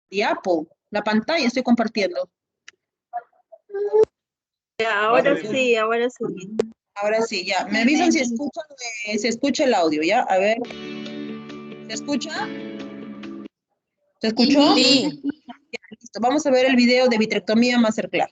The Apple, la pantalla estoy compartiendo. Ya, ahora sí, ahora sí. Ahora sí, ya. Me avisan si escuchan, se escucha el audio, ¿ya? A ver. ¿Se escucha? ¿Se escuchó? Sí. Ya, listo. Vamos a ver el video de vitrectomía Masterclass.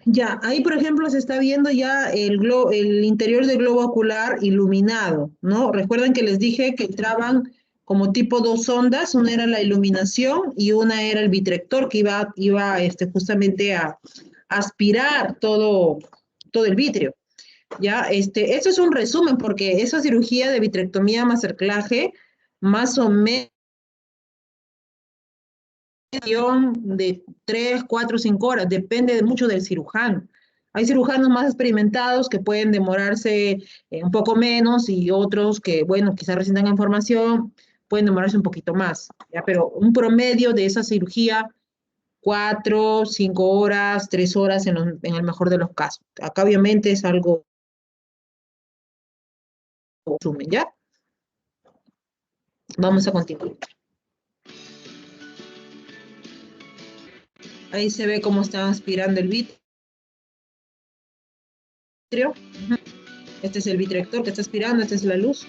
Ya, ahí por ejemplo se está viendo ya el interior del globo ocular iluminado, ¿no? Recuerden que les dije que entraban como tipo dos ondas, una era la iluminación y una era el vitrector que iba justamente a aspirar todo el vitrio. Ya, esto es un resumen porque esa cirugía de vitrectomía más cerclaje, más o menos de 3, 4, 5 horas, depende de mucho del cirujano. Hay cirujanos más experimentados que pueden demorarse un poco menos y otros que, bueno, quizás recién tengan formación, pueden demorarse un poquito más, ¿ya? Pero un promedio de esa cirugía, 4, 5 horas, 3 horas en el mejor de los casos. Acá obviamente es algo resumen, ¿ya? Vamos a continuar. Ahí se ve cómo está aspirando el vitrio. Este es el vitrector que está aspirando, esta es la luz.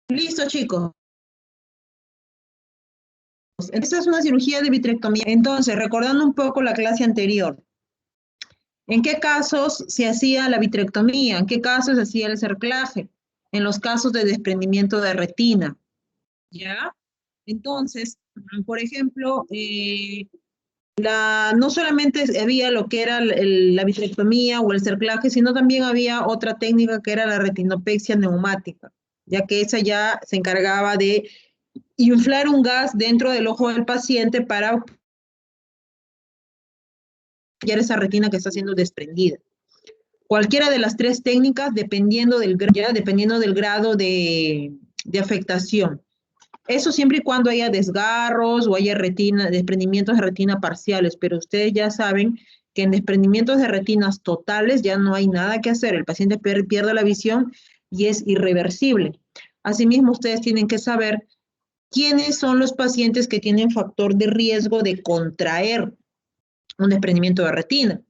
Listo, chicos. Esta es una cirugía de vitrectomía. Entonces, recordando un poco la clase anterior, ¿en qué casos se hacía la vitrectomía? ¿En qué casos se hacía el cerclaje? En los casos de desprendimiento de retina, ¿ya? Entonces, por ejemplo, no solamente había lo que era la vitrectomía o el cerclaje, sino también había otra técnica que era la retinopexia neumática, ya que esa ya se encargaba de inflar un gas dentro del ojo del paciente para sellar esa retina que está siendo desprendida. Cualquiera de las tres técnicas, dependiendo del grado de afectación. Eso siempre y cuando haya desgarros o haya desprendimientos de retina parciales, pero ustedes ya saben que en desprendimientos de retinas totales ya no hay nada que hacer, el paciente pierde la visión y es irreversible. Asimismo, ustedes tienen que saber quiénes son los pacientes que tienen factor de riesgo de contraer un desprendimiento de retina.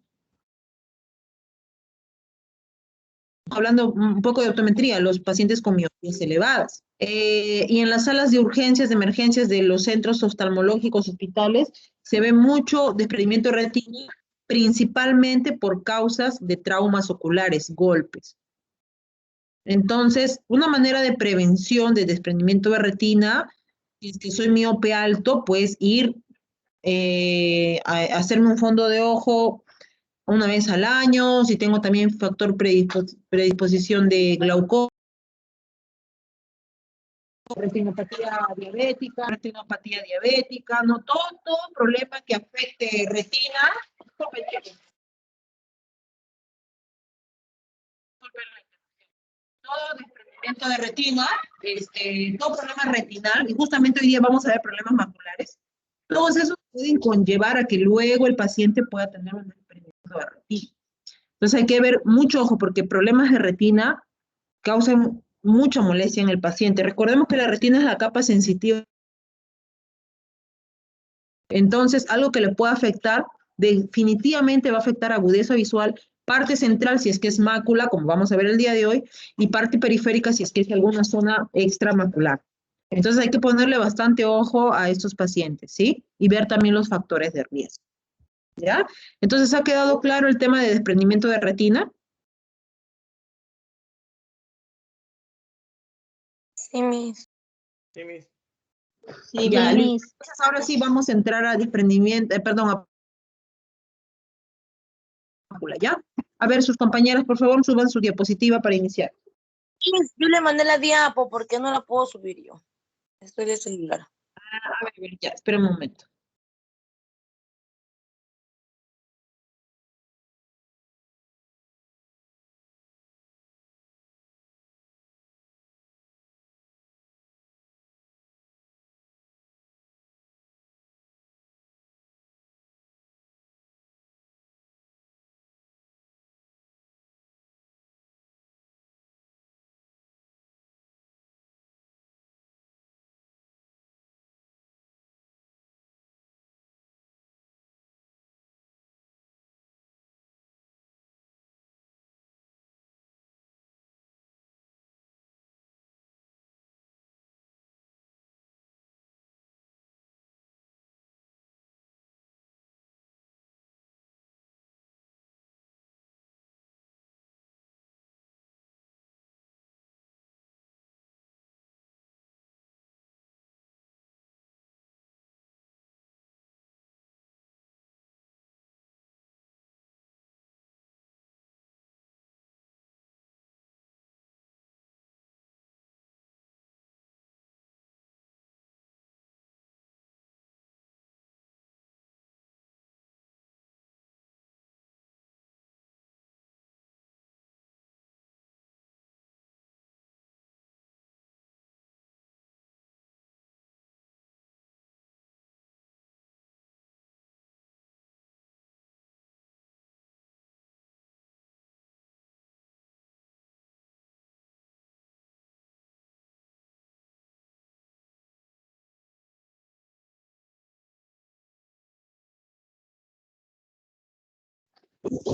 Hablando un poco de optometría, los pacientes con miopías elevadas. Y en las salas de urgencias, de emergencias de los centros oftalmológicos, hospitales, se ve mucho desprendimiento de retina, principalmente por causas de traumas oculares, golpes. Entonces, una manera de prevención de desprendimiento de retina, si es que soy miope alto, pues ir a hacerme un fondo de ojo una vez al año, si tengo también factor predisposición de glaucoma, retinopatía diabética, no todo problema que afecte retina, todo desprendimiento de retina, todo problema retinal, y justamente hoy día vamos a ver problemas maculares, todos esos pueden conllevar a que luego el paciente pueda tener un desprendimiento de retina. Entonces hay que ver mucho ojo porque problemas de retina causan mucha molestia en el paciente. Recordemos que la retina es la capa sensitiva. Entonces, algo que le pueda afectar, definitivamente va a afectar agudeza visual, parte central si es que es mácula, como vamos a ver el día de hoy, y parte periférica si es que es alguna zona extramacular. Entonces hay que ponerle bastante ojo a estos pacientes, ¿sí? Y ver también los factores de riesgo, ¿ya? Entonces, ¿ha quedado claro el tema de desprendimiento de retina? Sí, mis. Sí, mis. Sí, Ya, mis. entonces ahora sí vamos a entrar a desprendimiento, perdón, a mácula, ¿ya? A ver, sus compañeras, por favor, suban su diapositiva para iniciar. Miss, yo le mandé la diapo, ¿por qué no la puedo subir yo? Estoy de celular. A ver, ya, espera un momento.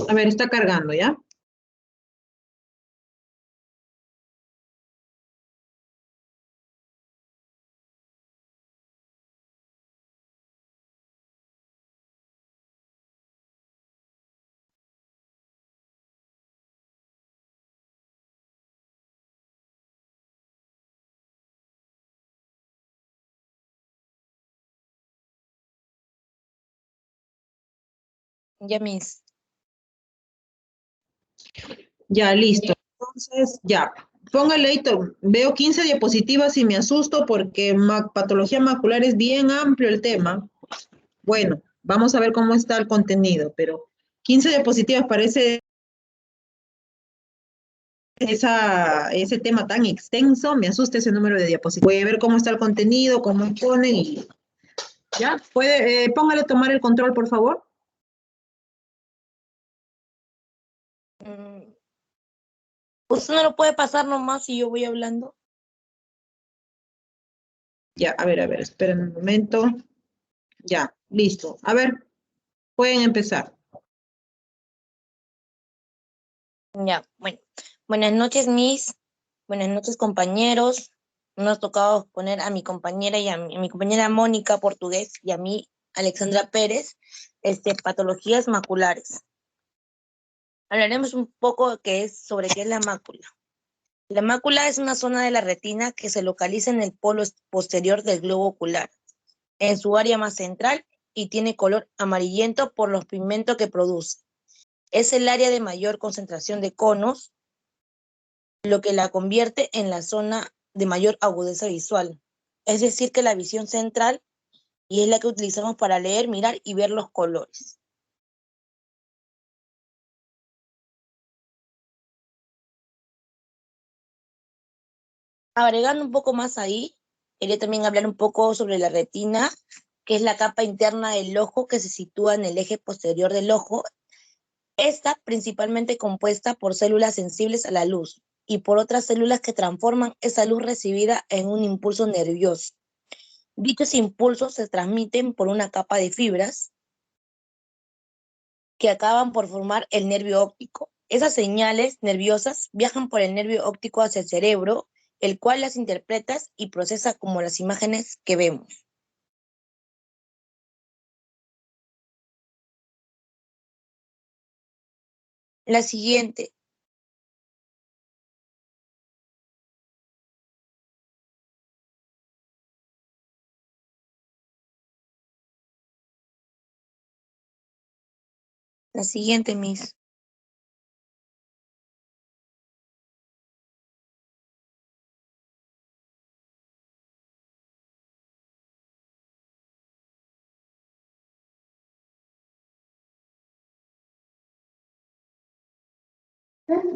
A ver, está cargando, ¿ya? Ya mis. Ya, listo. Entonces, ya. Póngale ahí, veo 15 diapositivas y me asusto porque patología macular es bien amplio el tema. Bueno, vamos a ver cómo está el contenido, pero 15 diapositivas parece ese tema tan extenso, me asusta ese número de diapositivas. Voy a ver cómo está el contenido, cómo ponen y ya. Póngale tomar el control, por favor. mm, ¿Usted no lo puede pasar nomás y yo voy hablando? Ya, a ver, esperen un momento. Ya, listo. A ver, pueden empezar. Ya, bueno. Buenas noches, Miss. Buenas noches, compañeros. Nos ha tocado poner a mi compañera y a mi compañera Mónica Portugués y a mí, Alexandra Pérez, patologías maculares. Hablaremos un poco sobre qué es la mácula. La mácula es una zona de la retina que se localiza en el polo posterior del globo ocular, en su área más central, y tiene color amarillento por los pigmentos que produce. Es el área de mayor concentración de conos, lo que la convierte en la zona de mayor agudeza visual. Es decir, que la visión central, y es la que utilizamos para leer, mirar y ver los colores. Agregando un poco más ahí, quería también hablar un poco sobre la retina, que es la capa interna del ojo que se sitúa en el eje posterior del ojo. Está principalmente compuesta por células sensibles a la luz y por otras células que transforman esa luz recibida en un impulso nervioso. Dichos impulsos se transmiten por una capa de fibras que acaban por formar el nervio óptico. Esas señales nerviosas viajan por el nervio óptico hacia el cerebro, el cual las interpreta y procesa como las imágenes que vemos. La siguiente. La siguiente, Miss.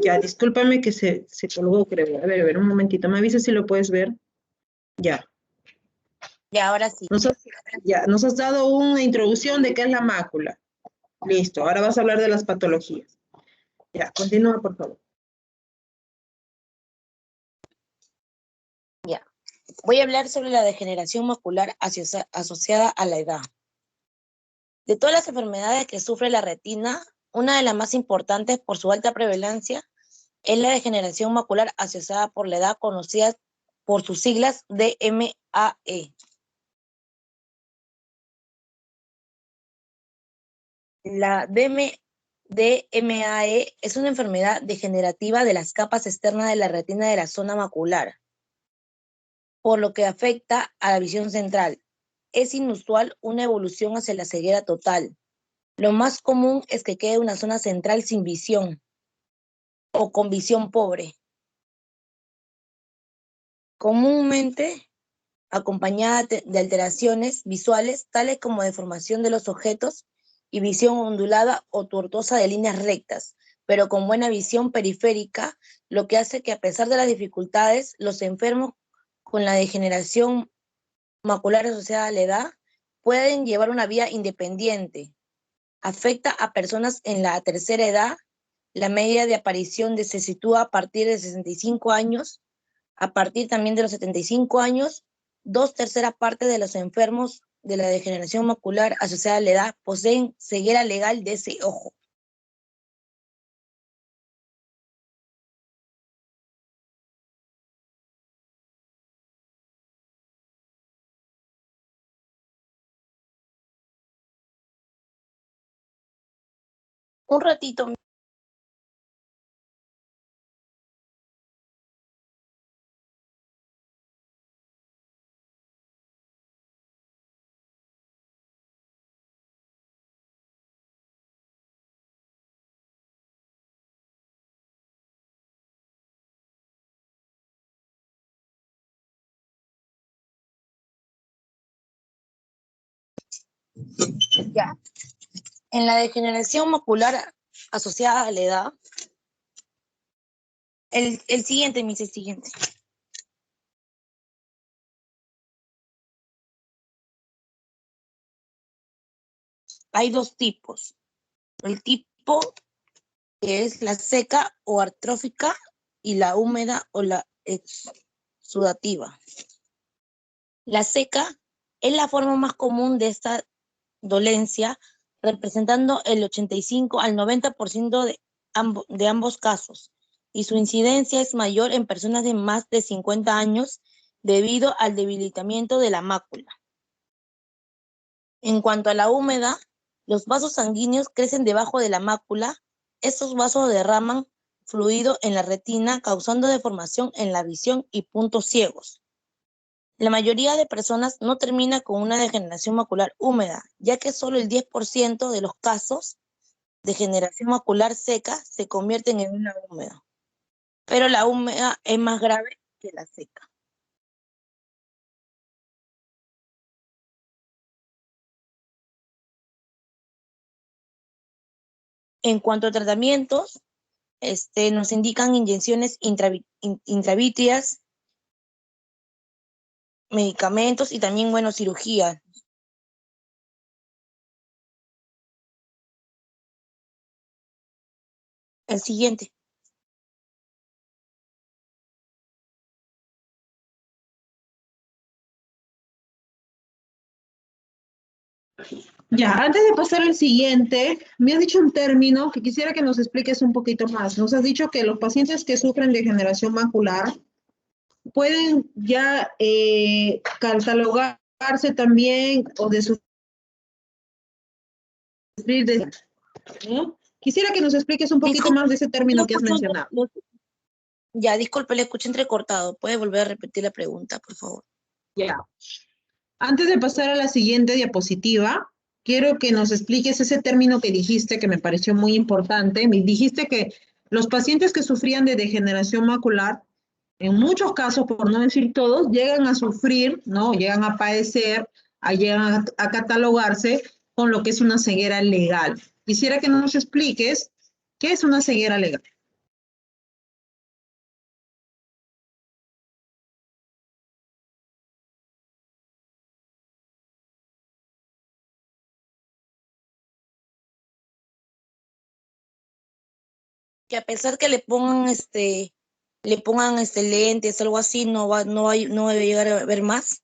Ya, discúlpame que se colgó, creo. A ver, un momentito. Me avisa si lo puedes ver. Ya. Ya, ahora sí. Nos has, nos has dado una introducción de qué es la mácula. Listo. Ahora vas a hablar de las patologías. Ya, continúa, por favor. Ya. Voy a hablar sobre la degeneración macular asociada a la edad. De todas las enfermedades que sufre la retina, una de las más importantes por su alta prevalencia es la degeneración macular asociada por la edad, conocida por sus siglas DMAE. La DMAE es una enfermedad degenerativa de las capas externas de la retina de la zona macular, por lo que afecta a la visión central. Es inusual una evolución hacia la ceguera total. Lo más común es que quede una zona central sin visión o con visión pobre, comúnmente acompañada de alteraciones visuales tales como deformación de los objetos y visión ondulada o tortuosa de líneas rectas, pero con buena visión periférica, lo que hace que a pesar de las dificultades, los enfermos con la degeneración macular asociada a la edad pueden llevar una vida independiente. Afecta a personas en la tercera edad. La media de aparición se sitúa a partir de 65 años. A partir también de los 75 años, 2/3 de los enfermos de la degeneración macular asociada a la edad poseen ceguera legal de ese ojo. Un ratito. Ya. En la degeneración macular asociada a la edad, el siguiente, Miss, el siguiente. Hay dos tipos. El tipo que es la seca o artrófica y la húmeda o la exudativa. La seca es la forma más común de esta dolencia, representando el 85 al 90% de ambos casos, y su incidencia es mayor en personas de más de 50 años debido al debilitamiento de la mácula. En cuanto a la húmeda, los vasos sanguíneos crecen debajo de la mácula. Estos vasos derraman fluido en la retina, causando deformación en la visión y puntos ciegos. La mayoría de personas no termina con una degeneración macular húmeda, ya que solo el 10% de los casos de degeneración macular seca se convierten en una húmeda. Pero la húmeda es más grave que la seca. En cuanto a tratamientos, nos indican inyecciones intravítreas, medicamentos y también, bueno, cirugía. El siguiente. Ya, antes de pasar al siguiente, me has dicho un término que quisiera que nos expliques un poquito más. Nos has dicho que los pacientes que sufren de degeneración macular pueden ya catalogarse también o de sufrir de... ¿no? Quisiera que nos expliques un poquito Disculpe, más de ese término que has mencionado. Ya, disculpe, le escuché entrecortado. ¿Puede volver a repetir la pregunta, por favor? Ya. Antes de pasar a la siguiente diapositiva, quiero que nos expliques ese término que dijiste que me pareció muy importante. Me dijiste que los pacientes que sufrían de degeneración macular, en muchos casos, por no decir todos, llegan a sufrir, ¿no? Llegan a padecer, llegan a catalogarse con lo que es una ceguera legal. Quisiera que nos expliques qué es una ceguera legal. Que a pesar que le pongan lentes, algo así, no debe llegar a ver más.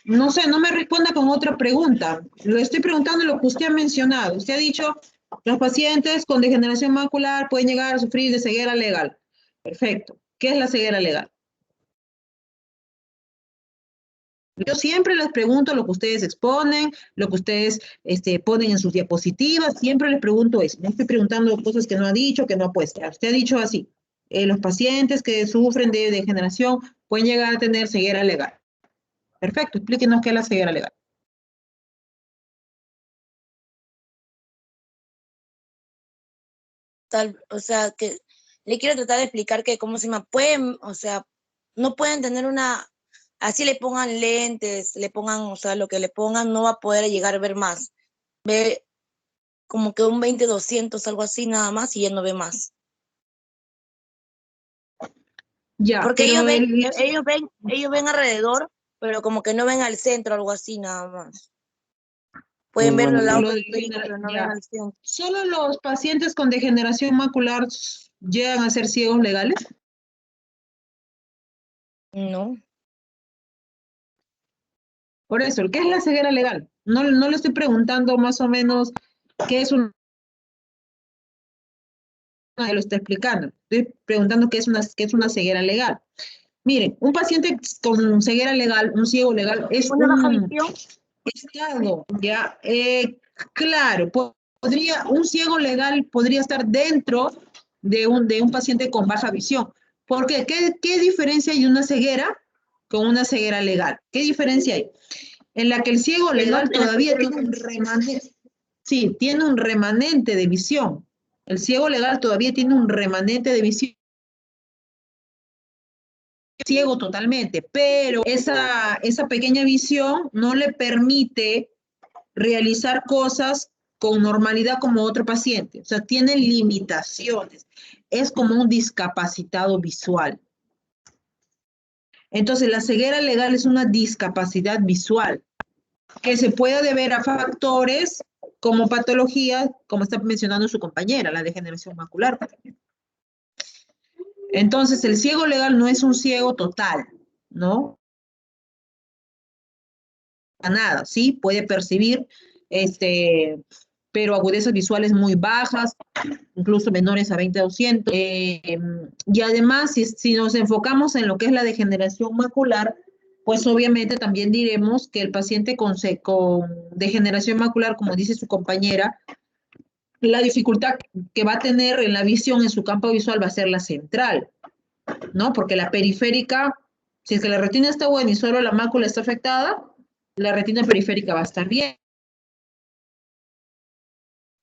No sé, no me responda con otra pregunta. Lo estoy preguntando lo que usted ha mencionado. Usted ha dicho, los pacientes con degeneración macular pueden llegar a sufrir de ceguera legal. Perfecto. ¿Qué es la ceguera legal? Yo siempre les pregunto lo que ustedes exponen, lo que ustedes ponen en sus diapositivas, siempre les pregunto eso. No estoy preguntando cosas que no ha dicho, que no ha puesto. Usted ha dicho así, los pacientes que sufren de degeneración pueden llegar a tener ceguera legal. Perfecto, explíquenos qué es la ceguera legal. O sea, que le quiero tratar de explicar que, ¿cómo se llama? Pueden, o sea, no pueden tener así le pongan lentes, le pongan, o sea, lo que le pongan, no va a poder llegar a ver más. Ve como que un 20/200, algo así nada más, y ya no ve más. Ya, Porque pero ellos ven alrededor, pero como que no ven al centro, algo así nada más. Pueden ver bueno, los lados lo de periféricos, pero no ven ya. al centro. ¿Solo los pacientes con degeneración macular llegan a ser ciegos legales? No. Por eso, ¿qué es la ceguera legal? No le estoy preguntando más o menos qué es una, lo está explicando. Estoy preguntando qué es una ceguera legal. Miren, un paciente con ceguera legal, un ciego legal, es ¿Una baja un visión? estado, ¿ya? Claro, un ciego legal podría estar dentro de un paciente con baja visión. ¿Por qué? ¿Qué diferencia hay de una ceguera con una ceguera legal? ¿Qué diferencia hay? En la que el ciego Que no legal tiene todavía tiene un remanente, sí, tiene un remanente de visión. El ciego legal todavía tiene un remanente de visión ciego totalmente, pero esa pequeña visión no le permite realizar cosas con normalidad como otro paciente. O sea, tiene limitaciones. Es como un discapacitado visual. Entonces, la ceguera legal es una discapacidad visual que se puede deber a factores como patologías, como está mencionando su compañera, la degeneración macular. Entonces, el ciego legal no es un ciego total, ¿no? Nada, ¿sí? Puede percibir, pero agudezas visuales muy bajas, incluso menores a 20-200. Y además, si nos enfocamos en lo que es la degeneración macular, pues obviamente también diremos que el paciente con degeneración macular, como dice su compañera, la dificultad que va a tener en la visión en su campo visual va a ser la central, ¿no? Porque la periférica, si es que la retina está buena y solo la mácula está afectada, la retina periférica va a estar bien.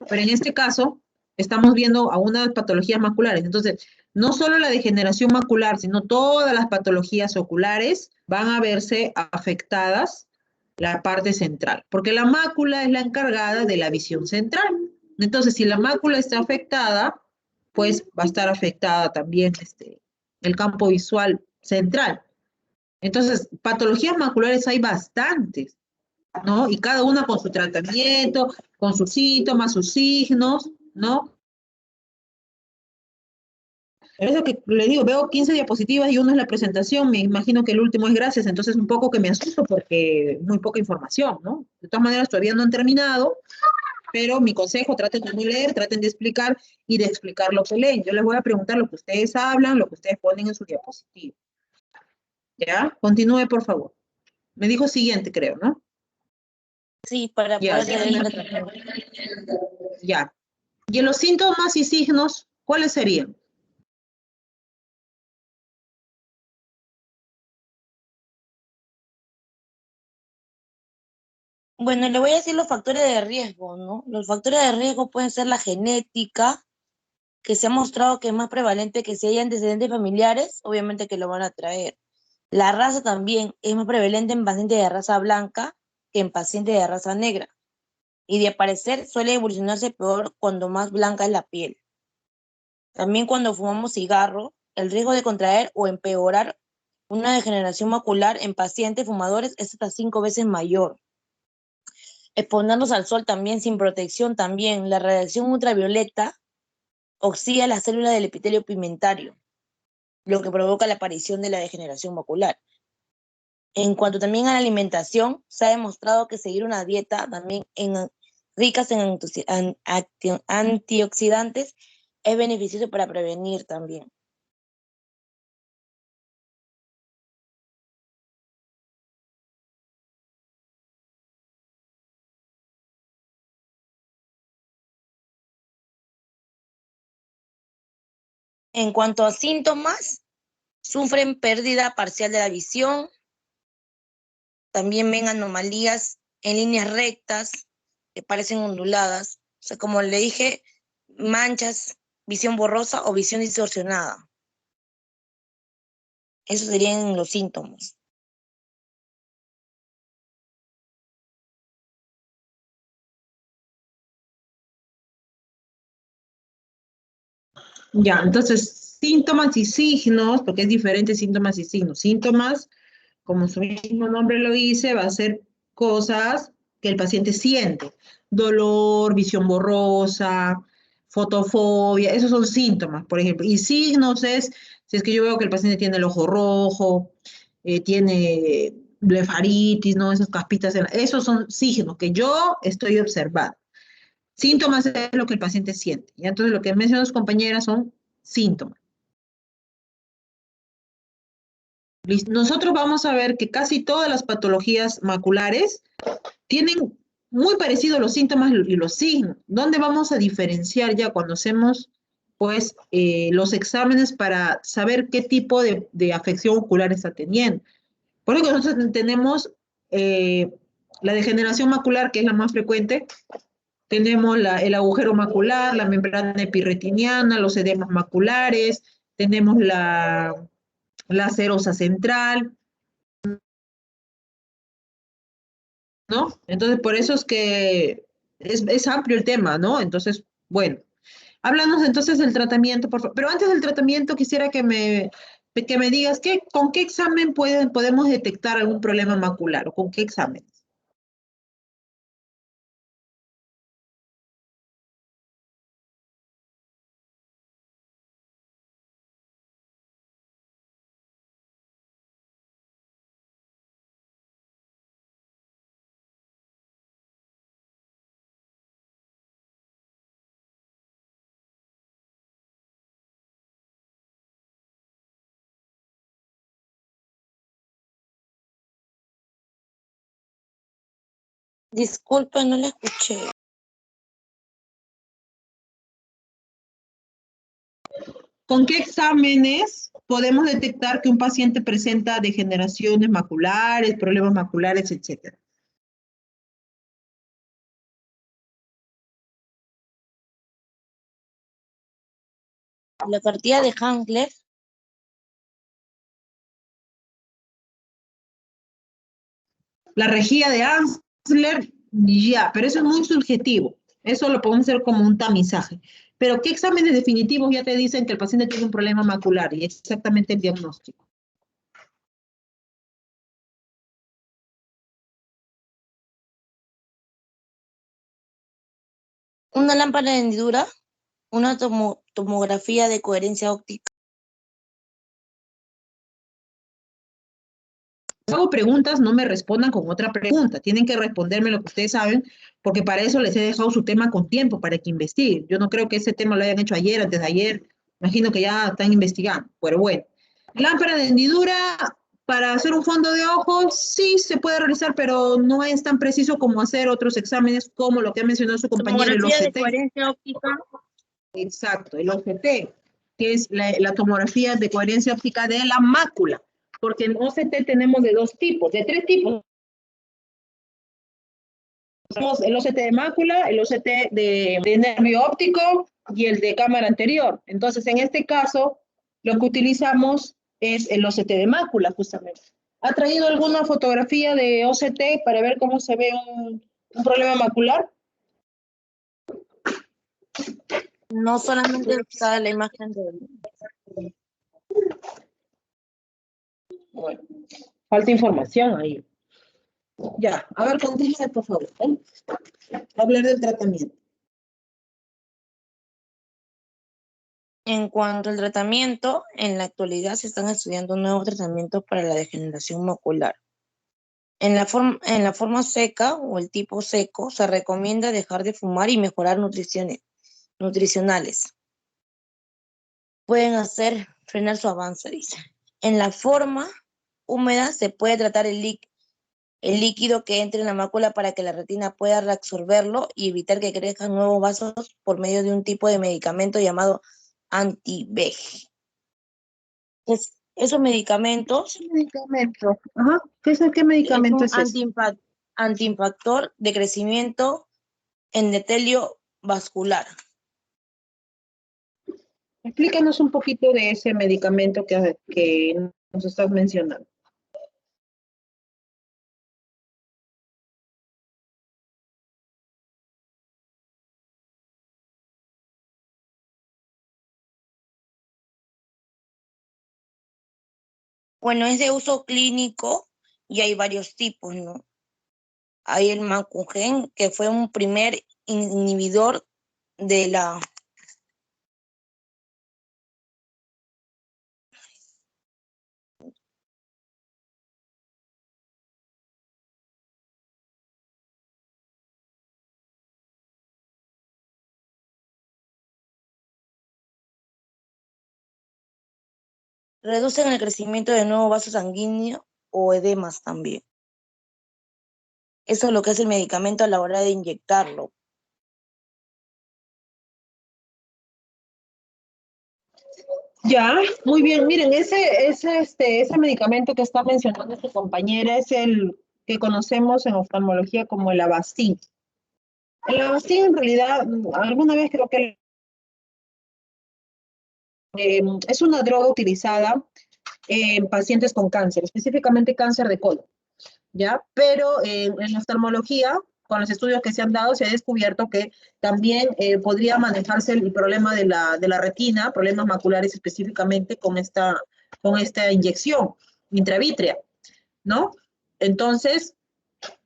Pero en este caso, estamos viendo a unas patologías maculares. Entonces, no solo la degeneración macular, sino todas las patologías oculares van a verse afectadas la parte central, porque la mácula es la encargada de la visión central. Entonces, si la mácula está afectada, pues va a estar afectada también el campo visual central. Entonces, patologías maculares hay bastantes, ¿no? Y cada una con su tratamiento, con sus síntomas, sus signos, ¿no? Es lo que le digo, veo 15 diapositivas y uno es la presentación, me imagino que el último es gracias, entonces un poco que me asusto porque muy poca información, ¿no? De todas maneras, todavía no han terminado, pero mi consejo, traten de leer, traten de explicar y de explicar lo que leen. Yo les voy a preguntar lo que ustedes hablan, lo que ustedes ponen en su diapositiva. ¿Ya? Continúe, por favor. Me dijo siguiente, creo, ¿no? Sí, para Ya, poder ya. seguir tratando. Ya. Y en los síntomas y signos, ¿cuáles serían? Bueno, le voy a decir los factores de riesgo, ¿no? Los factores de riesgo pueden ser la genética, que se ha mostrado que es más prevalente que si hay antecedentes familiares, obviamente que lo van a traer. La raza también es más prevalente en pacientes de raza blanca que en pacientes de raza negra. Y de aparecer suele evolucionarse peor cuando más blanca es la piel. También cuando fumamos cigarro, el riesgo de contraer o empeorar una degeneración macular en pacientes fumadores es hasta 5 veces mayor. Exponernos al sol también sin protección también. La radiación ultravioleta oxida las células del epitelio pigmentario, lo que provoca la aparición de la degeneración macular. En cuanto también a la alimentación, se ha demostrado que seguir una dieta también ricas en antioxidantes es beneficioso para prevenir también. En cuanto a síntomas, sufren pérdida parcial de la visión, también ven anomalías en líneas rectas que parecen onduladas, o sea, como le dije, manchas, visión borrosa o visión distorsionada. Esos serían los síntomas. Ya, entonces, síntomas y signos, porque es diferente síntomas y signos. Síntomas, como su mismo nombre lo dice, va a ser cosas que el paciente siente. Dolor, visión borrosa, fotofobia, esos son síntomas, por ejemplo. Y signos es, si es que yo veo que el paciente tiene el ojo rojo, tiene blefaritis, ¿no? Esas caspitas, esos son signos que yo estoy observando. Síntomas es lo que el paciente siente. ¿Ya? Entonces, lo que mencionan sus compañeras son síntomas. Nosotros vamos a ver que casi todas las patologías maculares tienen muy parecidos los síntomas y los signos. ¿Dónde vamos a diferenciar ya cuando hacemos pues los exámenes para saber qué tipo de afección ocular está teniendo? Por eso nosotros tenemos la degeneración macular, que es la más frecuente. Tenemos el agujero macular, la membrana epirretiniana, los edemas maculares, tenemos la serosa central, ¿no? Entonces, por eso es que es amplio el tema, ¿no? Entonces, bueno, háblanos entonces del tratamiento, por favor. Pero antes del tratamiento quisiera que me digas con qué examen podemos detectar algún problema macular o con qué examen. Disculpe, no la escuché. ¿Con qué exámenes podemos detectar que un paciente presenta degeneraciones maculares, problemas maculares, etcétera? La cartilla de Hansler, La rejilla de Ansler, ya, pero eso es muy subjetivo. Eso lo podemos hacer como un tamizaje. Pero ¿qué exámenes definitivos ya te dicen que el paciente tiene un problema macular y exactamente el diagnóstico? una lámpara de hendidura, una tomografía de coherencia óptica. Hago preguntas, no me respondan con otra pregunta. Tienen que responderme lo que ustedes saben, porque para eso les he dejado su tema con tiempo, para que investiguen. Yo no creo que ese tema lo hayan hecho ayer, antes de ayer. Imagino que ya están investigando. Pero bueno, lámpara de hendidura para hacer un fondo de ojos, sí se puede realizar, pero no es tan preciso como hacer otros exámenes, como lo que ha mencionado su compañero, el Tomografía de OCT. coherencia óptica. Exacto, el OCT, que es la tomografía de coherencia óptica de la mácula, porque en OCT tenemos de dos tipos, de tres tipos. Tenemos el OCT de mácula, el OCT de nervio óptico y el de cámara anterior. Entonces, en este caso, lo que utilizamos es el OCT de mácula, justamente. ¿Ha traído alguna fotografía de OCT para ver cómo se ve un problema macular? No solamente está la imagen de... Bueno, falta información ahí. Ya, a ver, continúe, por favor. Hablar del tratamiento. En cuanto al tratamiento, en la actualidad se están estudiando nuevos tratamientos para la degeneración macular. En la forma seca o el tipo seco, se recomienda dejar de fumar y mejorar nutricionales. Pueden hacer frenar su avance, dice. En la forma húmeda se puede tratar el líquido que entre en la mácula para que la retina pueda reabsorberlo y evitar que crezcan nuevos vasos por medio de un tipo de medicamento llamado anti-VEG. Esos medicamentos ¿Qué medicamento? Ajá. ¿Qué es medicamento un es ese? antiinfactor de crecimiento endotelio vascular. Explícanos un poquito de ese medicamento que nos estás mencionando. Bueno, es de uso clínico y hay varios tipos, ¿no? Hay el Macugen, que fue un primer inhibidor de la reducen el crecimiento de nuevos vasos sanguíneos o edemas también. Eso es lo que hace el medicamento a la hora de inyectarlo. Ya, muy bien. Miren, ese medicamento que está mencionando su compañera es el que conocemos en oftalmología como el Avastin. El Avastin, en realidad, alguna vez creo que es una droga utilizada en pacientes con cáncer, específicamente cáncer de colon, ¿ya? Pero en la oftalmología, con los estudios que se han dado, se ha descubierto que también podría manejarse el problema de la retina, problemas maculares específicamente con esta inyección intravítrea, ¿no? Entonces,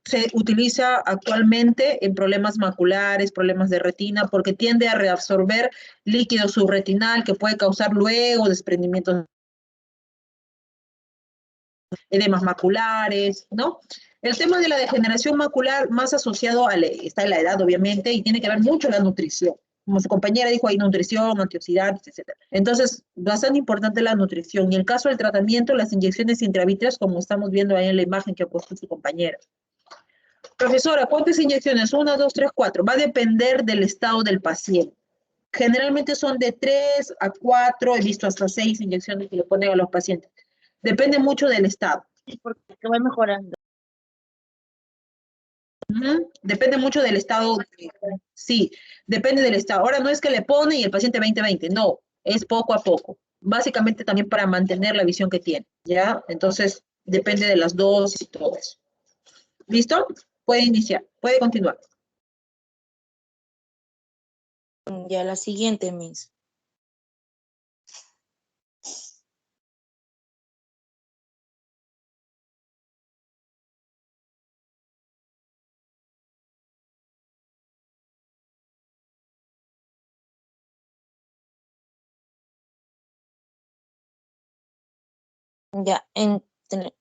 se utiliza actualmente en problemas maculares, problemas de retina, porque tiende a reabsorber líquido subretinal que puede causar luego desprendimientos, edemas maculares, ¿no? El tema de la degeneración macular más asociado está en la edad, obviamente, y tiene que ver mucho la nutrición. Como su compañera dijo, hay nutrición, antioxidantes, etc. Entonces, bastante importante la nutrición. Y en el caso del tratamiento, las inyecciones intravítreas, como estamos viendo ahí en la imagen que ha puesto su compañera. Profesora, ¿cuántas inyecciones? 1, 2, 3, 4. Va a depender del estado del paciente. Generalmente son de 3 a 4, he visto hasta 6 inyecciones que le ponen a los pacientes. Depende mucho del estado. Porque va mejorando. Depende mucho del estado. Sí, depende del estado. Ahora no es que le pone y el paciente 20-20, no, es poco a poco. Básicamente también para mantener la visión que tiene, ¿ya? Entonces, depende de las dosis y todo eso. ¿Listo? Puede iniciar, puede continuar. Ya la siguiente, Miss. Ya,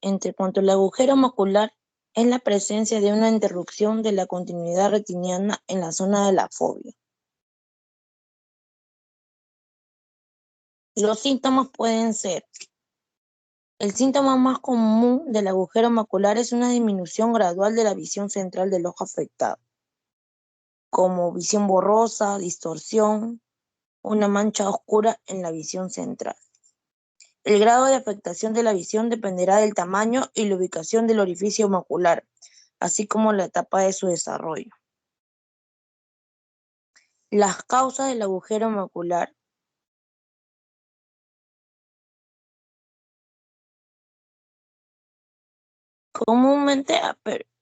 entre cuanto al agujero macular, es la presencia de una interrupción de la continuidad retiniana en la zona de la fóvea. Los síntomas pueden ser: el síntoma más común del agujero macular es una disminución gradual de la visión central del ojo afectado, como visión borrosa, distorsión, una mancha oscura en la visión central. El grado de afectación de la visión dependerá del tamaño y la ubicación del orificio macular, así como la etapa de su desarrollo. Las causas del agujero macular. Comúnmente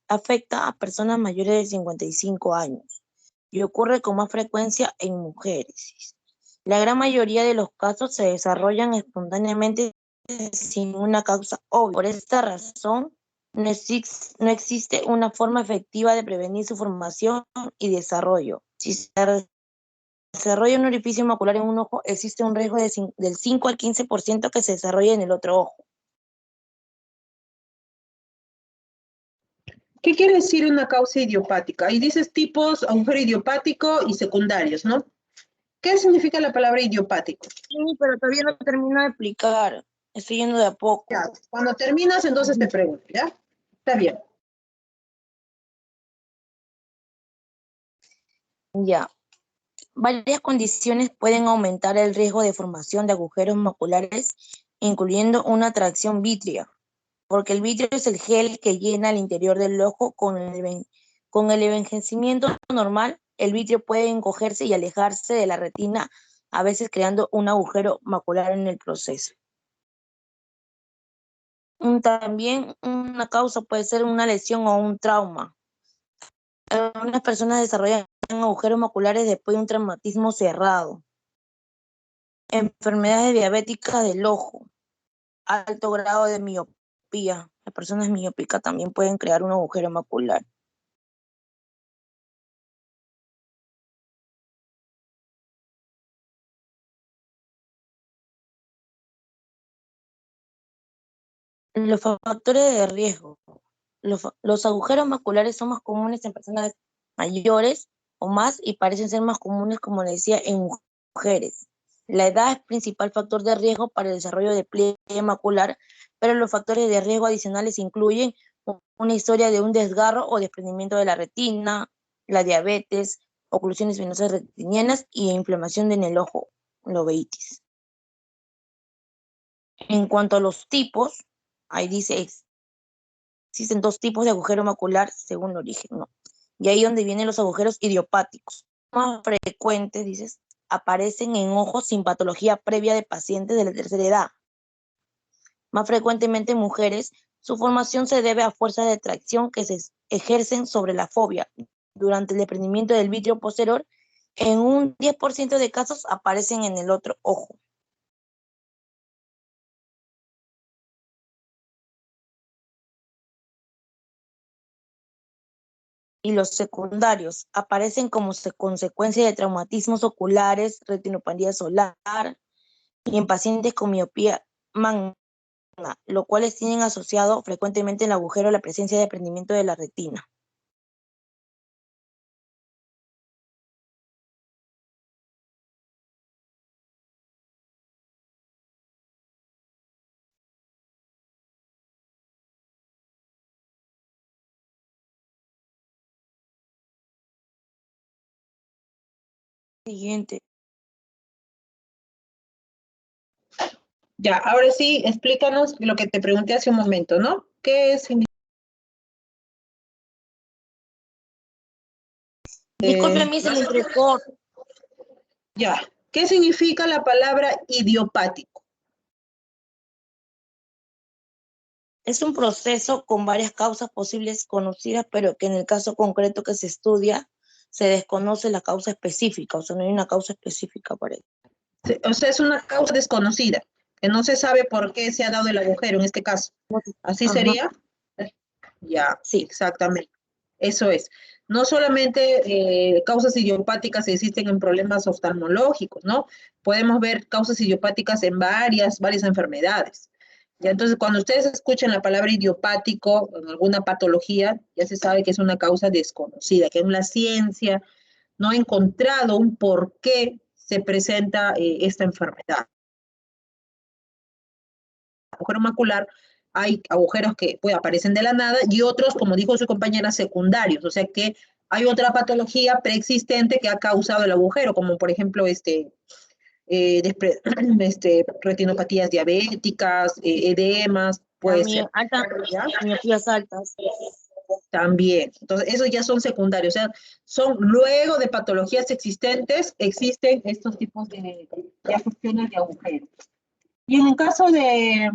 afecta a personas mayores de 55 años y ocurre con más frecuencia en mujeres. La gran mayoría de los casos se desarrollan espontáneamente sin una causa obvia. Por esta razón, no existe una forma efectiva de prevenir su formación y desarrollo. Si se desarrolla un orificio macular en un ojo, existe un riesgo del 5 al 15% que se desarrolle en el otro ojo. ¿Qué quiere decir una causa idiopática? Ahí dices tipos, agujero idiopático y secundarios, ¿no? ¿Qué significa la palabra idiopático? Sí, pero todavía no termino de explicar. Estoy yendo de a poco. Ya, cuando terminas, entonces te pregunto, ¿ya? Está bien. Ya. Varias condiciones pueden aumentar el riesgo de formación de agujeros maculares, incluyendo una atracción vítrea, porque el vitrio es el gel que llena el interior del ojo. Con el envejecimiento normal, el vitrio puede encogerse y alejarse de la retina, a veces creando un agujero macular en el proceso. También una causa puede ser una lesión o un trauma. Algunas personas desarrollan agujeros maculares después de un traumatismo cerrado. Enfermedades diabéticas del ojo, alto grado de miopía. Las personas miópicas también pueden crear un agujero macular. Los factores de riesgo. Los agujeros maculares son más comunes en personas mayores o más y parecen ser más comunes, como le decía, en mujeres. La edad es principal factor de riesgo para el desarrollo de pliegue macular, pero los factores de riesgo adicionales incluyen una historia de un desgarro o desprendimiento de la retina, la diabetes, oclusiones venosas retinianas y inflamación en el ojo, uveitis. En cuanto a los tipos, ahí dice: existen dos tipos de agujero macular según el origen, ¿no? Y ahí donde vienen los agujeros idiopáticos. Más frecuentes, dices, aparecen en ojos sin patología previa de pacientes de la tercera edad. más frecuentemente en mujeres, su formación se debe a fuerzas de tracción que se ejercen sobre la fobia. Durante el desprendimiento del vitrio posterior, en un 10% de casos aparecen en el otro ojo. Y los secundarios aparecen como consecuencia de traumatismos oculares, retinopatía solar y en pacientes con miopía magna, lo cuales tienen asociado frecuentemente en el agujero la presencia de desprendimiento de la retina. Siguiente. Ya, ahora sí, explícanos lo que te pregunté hace un momento, ¿no? ¿Qué es? Disculpe, se me entrecó. Ya, ¿qué significa la palabra idiopático? Es un proceso con varias causas posibles conocidas, pero que en el caso concreto que se estudia, se desconoce la causa específica, o sea, no hay una causa específica para ello. O sea, es una causa desconocida, que no se sabe por qué se ha dado el agujero en este caso. ¿Así sería? Ya, sí. Exactamente. Eso es. No solamente causas idiopáticas existen en problemas oftalmológicos, ¿no? Podemos ver causas idiopáticas en varias enfermedades. Ya, entonces, cuando ustedes escuchan la palabra idiopático en alguna patología, ya se sabe que es una causa desconocida, que en la ciencia no ha encontrado un por qué se presenta esta enfermedad. Agujero macular, hay agujeros que pues, aparecen de la nada y otros, como dijo su compañera, secundarios, o sea que hay otra patología preexistente que ha causado el agujero, como por ejemplo retinopatías diabéticas, edemas, puede También ser. altas, miopías altas. También. Entonces, esos ya son secundarios, o sea, son luego de patologías existentes, existen estos tipos de afecciones de agujeros. Y en el caso de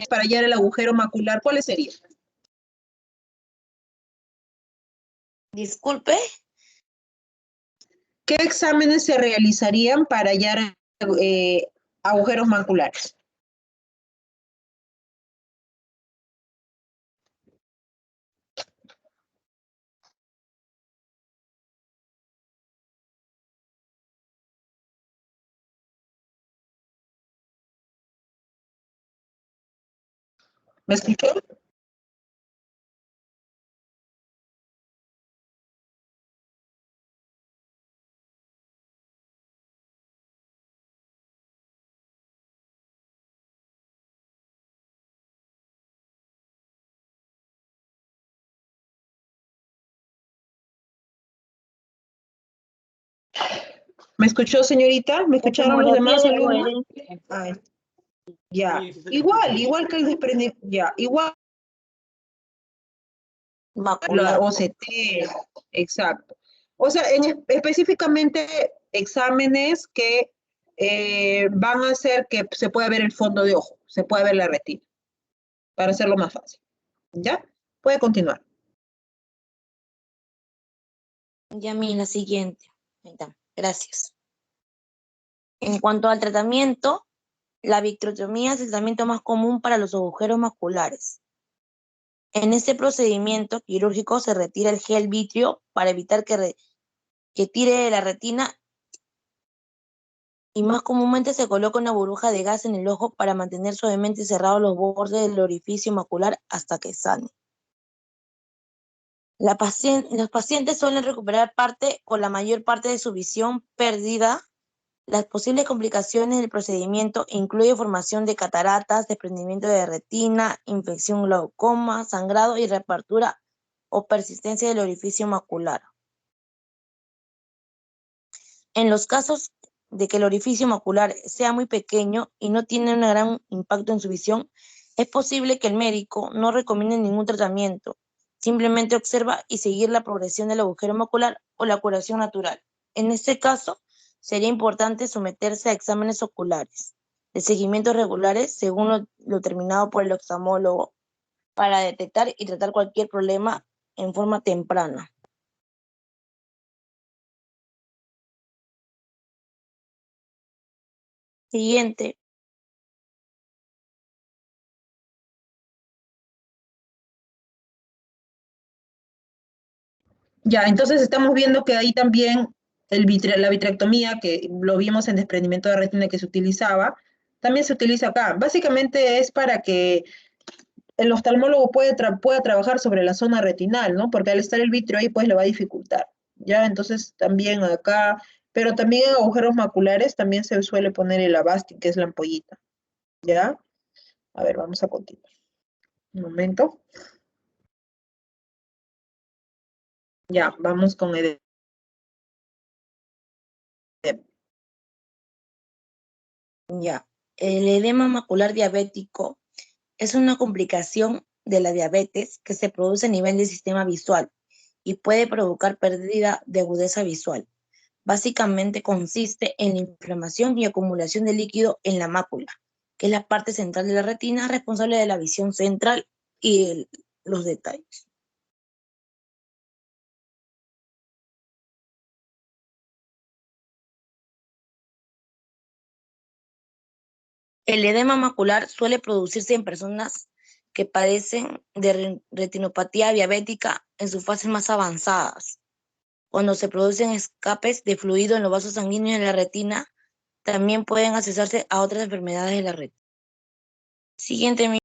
para hallar el agujero macular, ¿cuáles serían? Disculpe. ¿Qué exámenes se realizarían para hallar agujeros maculares? ¿Me escuchó? ¿Me escuchó, señorita? ¿Me escucharon los demás alumnos? Ay, ya, igual que el desprendimiento, ya, igual la Macular. OCT, exacto. O sea, específicamente exámenes que van a hacer que se pueda ver el fondo de ojo, se pueda ver la retina, para hacerlo más fácil. ¿Ya? Puede continuar. Ya la siguiente. Ahí está. Gracias. En cuanto al tratamiento, la vitrectomía es el tratamiento más común para los agujeros maculares. En este procedimiento quirúrgico se retira el gel vitrio para evitar que tire de la retina y más comúnmente se coloca una burbuja de gas en el ojo para mantener suavemente cerrados los bordes del orificio macular hasta que sane. Los pacientes suelen recuperar parte o la mayor parte de su visión perdida. Las posibles complicaciones del procedimiento incluyen formación de cataratas, desprendimiento de retina, infección glaucoma, sangrado y reapertura o persistencia del orificio macular. En los casos de que el orificio macular sea muy pequeño y no tiene un gran impacto en su visión, es posible que el médico no recomiende ningún tratamiento, simplemente observa y seguir la progresión del agujero macular o la curación natural. En este caso, sería importante someterse a exámenes oculares de seguimiento regulares según lo determinado por el oftalmólogo para detectar y tratar cualquier problema en forma temprana. Siguiente. Ya, entonces estamos viendo que ahí también la vitrectomía, que lo vimos en desprendimiento de retina que se utilizaba, también se utiliza acá. Básicamente es para que el oftalmólogo pueda trabajar sobre la zona retinal, ¿no? Porque al estar el vitrio ahí, pues le va a dificultar. Ya, entonces también acá, pero también en agujeros maculares también se suele poner el Avastin, que es la ampollita. ¿Ya? A ver, vamos a continuar. Un momento. Ya, vamos con el... Ya. El edema macular diabético es una complicación de la diabetes que se produce a nivel del sistema visual y puede provocar pérdida de agudeza visual. Básicamente consiste en la inflamación y acumulación de líquido en la mácula, que es la parte central de la retina responsable de la visión central y los detalles. El edema macular suele producirse en personas que padecen de retinopatía diabética en sus fases más avanzadas. Cuando se producen escapes de fluido en los vasos sanguíneos de la retina, también pueden asociarse a otras enfermedades de la retina. Siguiente.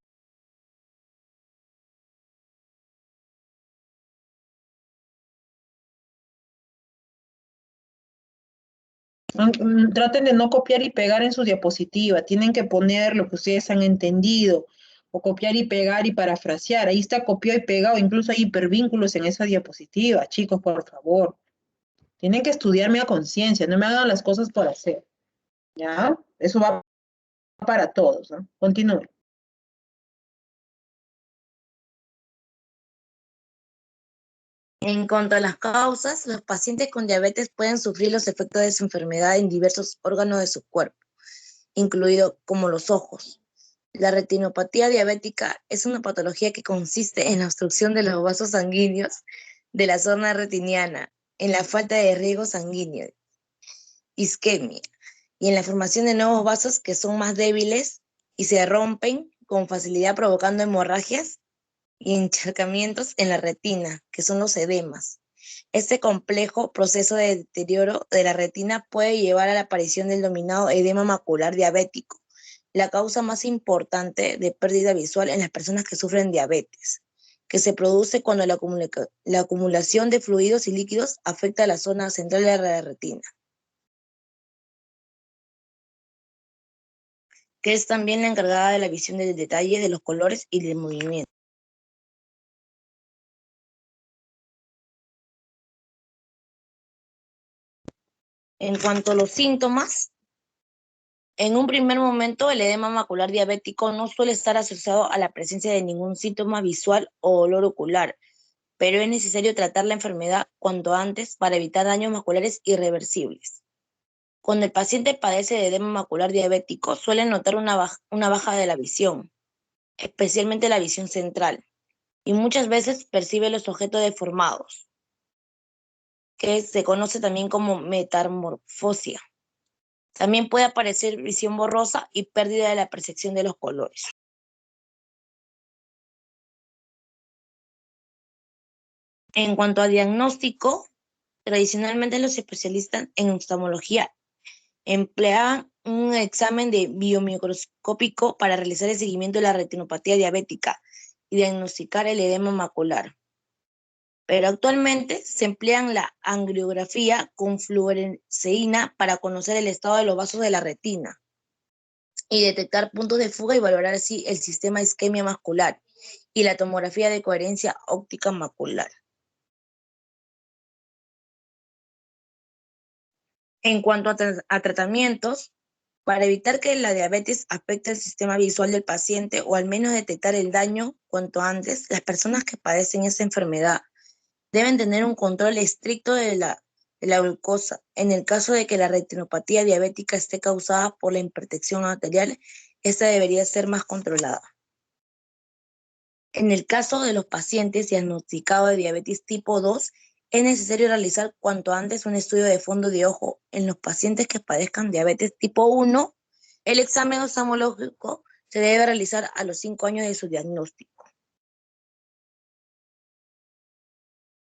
Traten de no copiar y pegar en su diapositiva. Tienen que poner lo que ustedes han entendido. O copiar y pegar y parafrasear. Ahí está copiado y pegado. Incluso hay hipervínculos en esa diapositiva. Chicos, por favor. Tienen que estudiarme a conciencia. No me hagan las cosas por hacer. ¿Ya? Eso va para todos, ¿no? Continúen. En cuanto a las causas, los pacientes con diabetes pueden sufrir los efectos de su enfermedad en diversos órganos de su cuerpo, incluido como los ojos. La retinopatía diabética es una patología que consiste en la obstrucción de los vasos sanguíneos de la zona retiniana, en la falta de riego sanguíneo, isquemia, y en la formación de nuevos vasos que son más débiles y se rompen con facilidad provocando hemorragias y encharcamientos en la retina, que son los edemas. Este complejo proceso de deterioro de la retina puede llevar a la aparición del denominado edema macular diabético, la causa más importante de pérdida visual en las personas que sufren diabetes, que se produce cuando la acumulación de fluidos y líquidos afecta a la zona central de la retina, que es también la encargada de la visión del detalle, de los colores y del movimiento. En cuanto a los síntomas, en un primer momento el edema macular diabético no suele estar asociado a la presencia de ningún síntoma visual o dolor ocular, pero es necesario tratar la enfermedad cuanto antes para evitar daños maculares irreversibles. Cuando el paciente padece de edema macular diabético, suele notar una baja de la visión, especialmente la visión central, y muchas veces percibe los objetos deformados, que se conoce también como metamorfosia. También puede aparecer visión borrosa y pérdida de la percepción de los colores. En cuanto a diagnóstico, tradicionalmente los especialistas en oftalmología emplean un examen de biomicroscópico para realizar el seguimiento de la retinopatía diabética y diagnosticar el edema macular. Pero actualmente se emplean la angiografía con fluoresceína para conocer el estado de los vasos de la retina y detectar puntos de fuga y valorar así el sistema de isquemia macular y la tomografía de coherencia óptica macular. En cuanto a tratamientos, para evitar que la diabetes afecte el sistema visual del paciente o al menos detectar el daño cuanto antes, las personas que padecen esa enfermedad deben tener un control estricto de la de la glucosa. En el caso de que la retinopatía diabética esté causada por la hipertensión arterial, esta debería ser más controlada. En el caso de los pacientes diagnosticados de diabetes tipo 2, es necesario realizar cuanto antes un estudio de fondo de ojo. En los pacientes que padezcan diabetes tipo 1, el examen oftalmológico se debe realizar a los 5 años de su diagnóstico.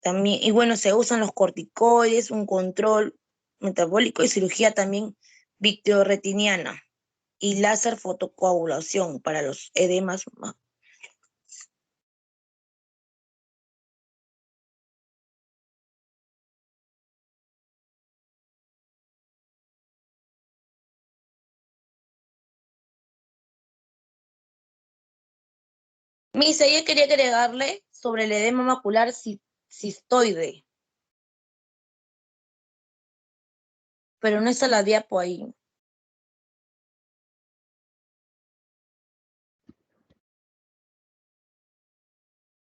También, y bueno, se usan los corticoides, un control metabólico y cirugía también vitreoretiniana y láser fotocoagulación para los edemas. Misa, ella quería agregarle sobre el edema macular cistoide, pero no está la diapo ahí.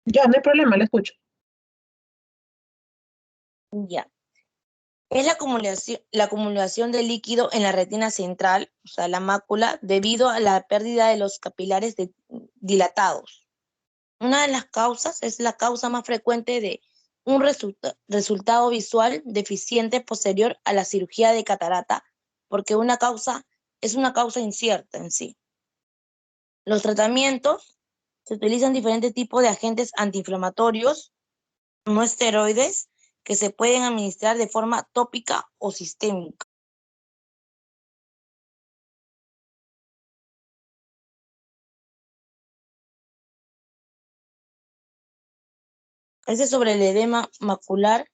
Ya, no hay problema, le escucho. Ya. Es la acumulación de líquido en la retina central, o sea, la mácula, debido a la pérdida de los capilares dilatados. Una de las causas es la causa más frecuente de un resultado visual deficiente posterior a la cirugía de catarata, porque es una causa incierta en sí. Los tratamientos se utilizan diferentes tipos de agentes antiinflamatorios, no esteroides, que se pueden administrar de forma tópica o sistémica. Ese es sobre el edema macular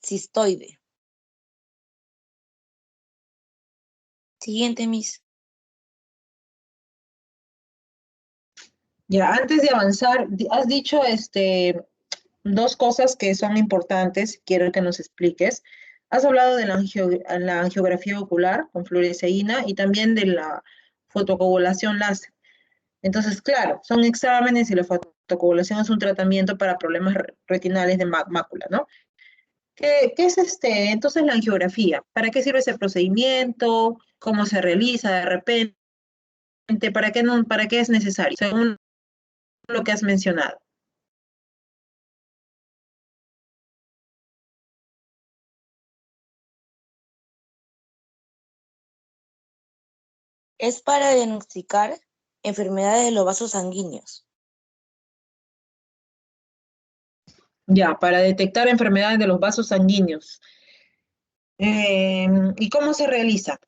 cistoide. Siguiente, Miss. Ya, antes de avanzar, has dicho dos cosas que son importantes, quiero que nos expliques. Has hablado de la angiografía ocular con fluoresceína y también de la fotocoagulación láser. Entonces, claro, son exámenes y la fotocoagulación es un tratamiento para problemas retinales de mácula, ¿no? ¿Qué es entonces la angiografía? ¿Para qué sirve ese procedimiento? ¿Cómo se realiza de repente? ¿Para qué, no, para qué es necesario? Según lo que has mencionado. Es para diagnosticar enfermedades de los vasos sanguíneos. Ya, para detectar enfermedades de los vasos sanguíneos. ¿Y cómo se realiza?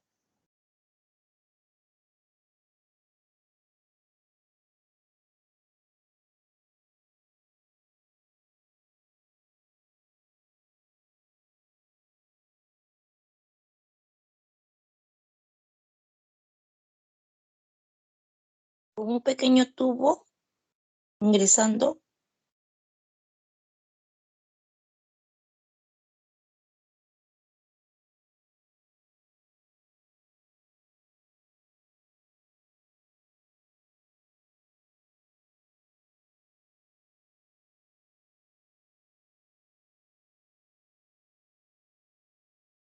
Con un pequeño tubo ingresando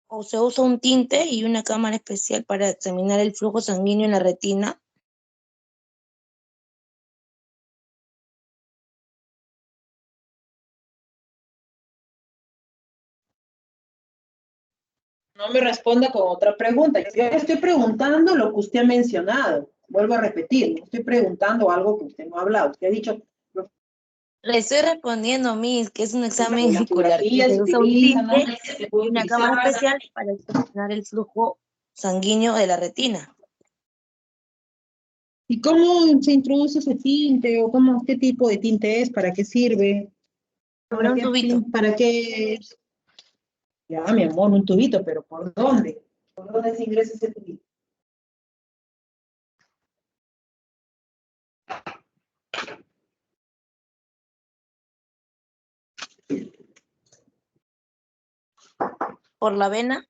o se usa un tinte y una cámara especial para examinar el flujo sanguíneo en la retina. No me responda con otra pregunta. Yo estoy preguntando lo que usted ha mencionado. Vuelvo a repetir, no estoy preguntando algo que usted no ha hablado. Usted ha dicho Le estoy respondiendo, Miss, que es un examen la ocular y angiografía se se usa un utiliza, ¿no? tinte Se y puede una cámara utilizar. especial para examinar el flujo sanguíneo de la retina. ¿Y cómo se introduce ese tinte o qué tipo de tinte es? ¿Para qué sirve? Sobre ¿Para un qué tubito. fin? ¿Para qué? Ya, mi amor, un tubito, pero ¿por dónde? ¿Por dónde se ingresa ese tubito? Por la vena.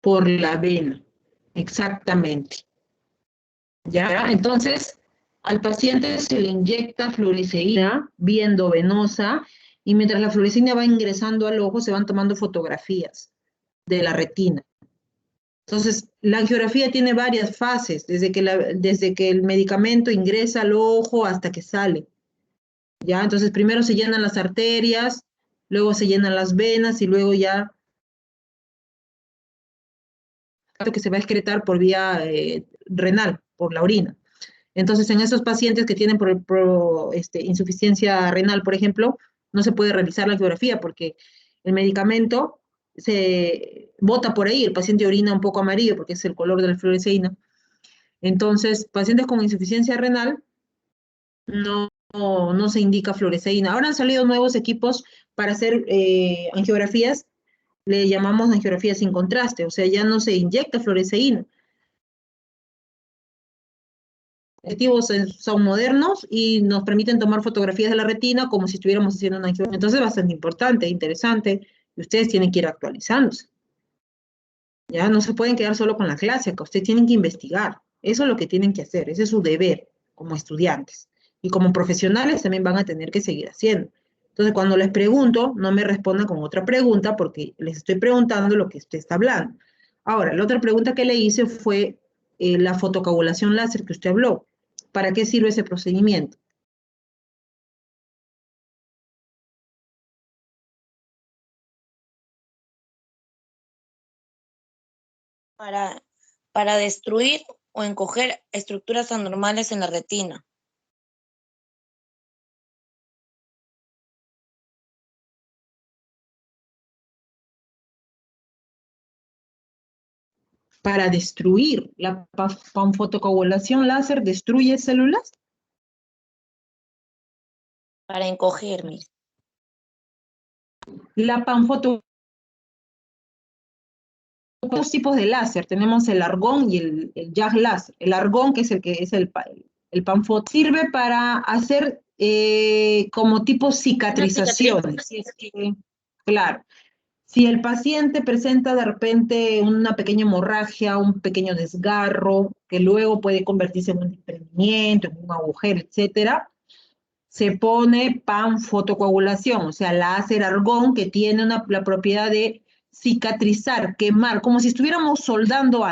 Por la vena, exactamente. Ya, entonces, Al paciente se le inyecta fluoresceína vía endovenosa y mientras la fluoresceína va ingresando al ojo se van tomando fotografías de la retina. Entonces, la angiografía tiene varias fases, desde que el medicamento ingresa al ojo hasta que sale. ¿Ya? Entonces, primero se llenan las arterias, luego se llenan las venas y luego ya que se va a excretar por vía renal, por la orina. Entonces, en esos pacientes que tienen insuficiencia renal, por ejemplo, no se puede realizar la angiografía porque el medicamento se bota por ahí, el paciente orina un poco amarillo porque es el color de la fluoresceína. Entonces, pacientes con insuficiencia renal no se indica fluoresceína. Ahora han salido nuevos equipos para hacer angiografías, le llamamos angiografía sin contraste, o sea, ya no se inyecta fluoresceína. Objetivos son modernos y nos permiten tomar fotografías de la retina como si estuviéramos haciendo una angiografía. Entonces, bastante importante, interesante, y ustedes tienen que ir actualizándose. Ya no se pueden quedar solo con la clásica, ustedes tienen que investigar. Eso es lo que tienen que hacer, ese es su deber como estudiantes. Y como profesionales también van a tener que seguir haciendo. Entonces, cuando les pregunto, no me respondan con otra pregunta porque les estoy preguntando lo que usted está hablando. Ahora, la otra pregunta que le hice fue la fotocoagulación láser que usted habló. ¿Para qué sirve ese procedimiento? Para, para destruir o encoger estructuras anormales en la retina. Para destruir. La panfotocoagulación láser destruye células. Para encogerme. La panfoto dos tipos de láser, tenemos el argón y el JAG láser. El argón, que es el panfot, sirve para hacer como tipo cicatrizaciones. Si es que, claro, si el paciente presenta de repente una pequeña hemorragia, un pequeño desgarro, que luego puede convertirse en un desprendimiento, en un agujero, etcétera, se pone panfotocoagulación, o sea, láser argón que tiene la propiedad de cicatrizar, quemar, como si estuviéramos soldando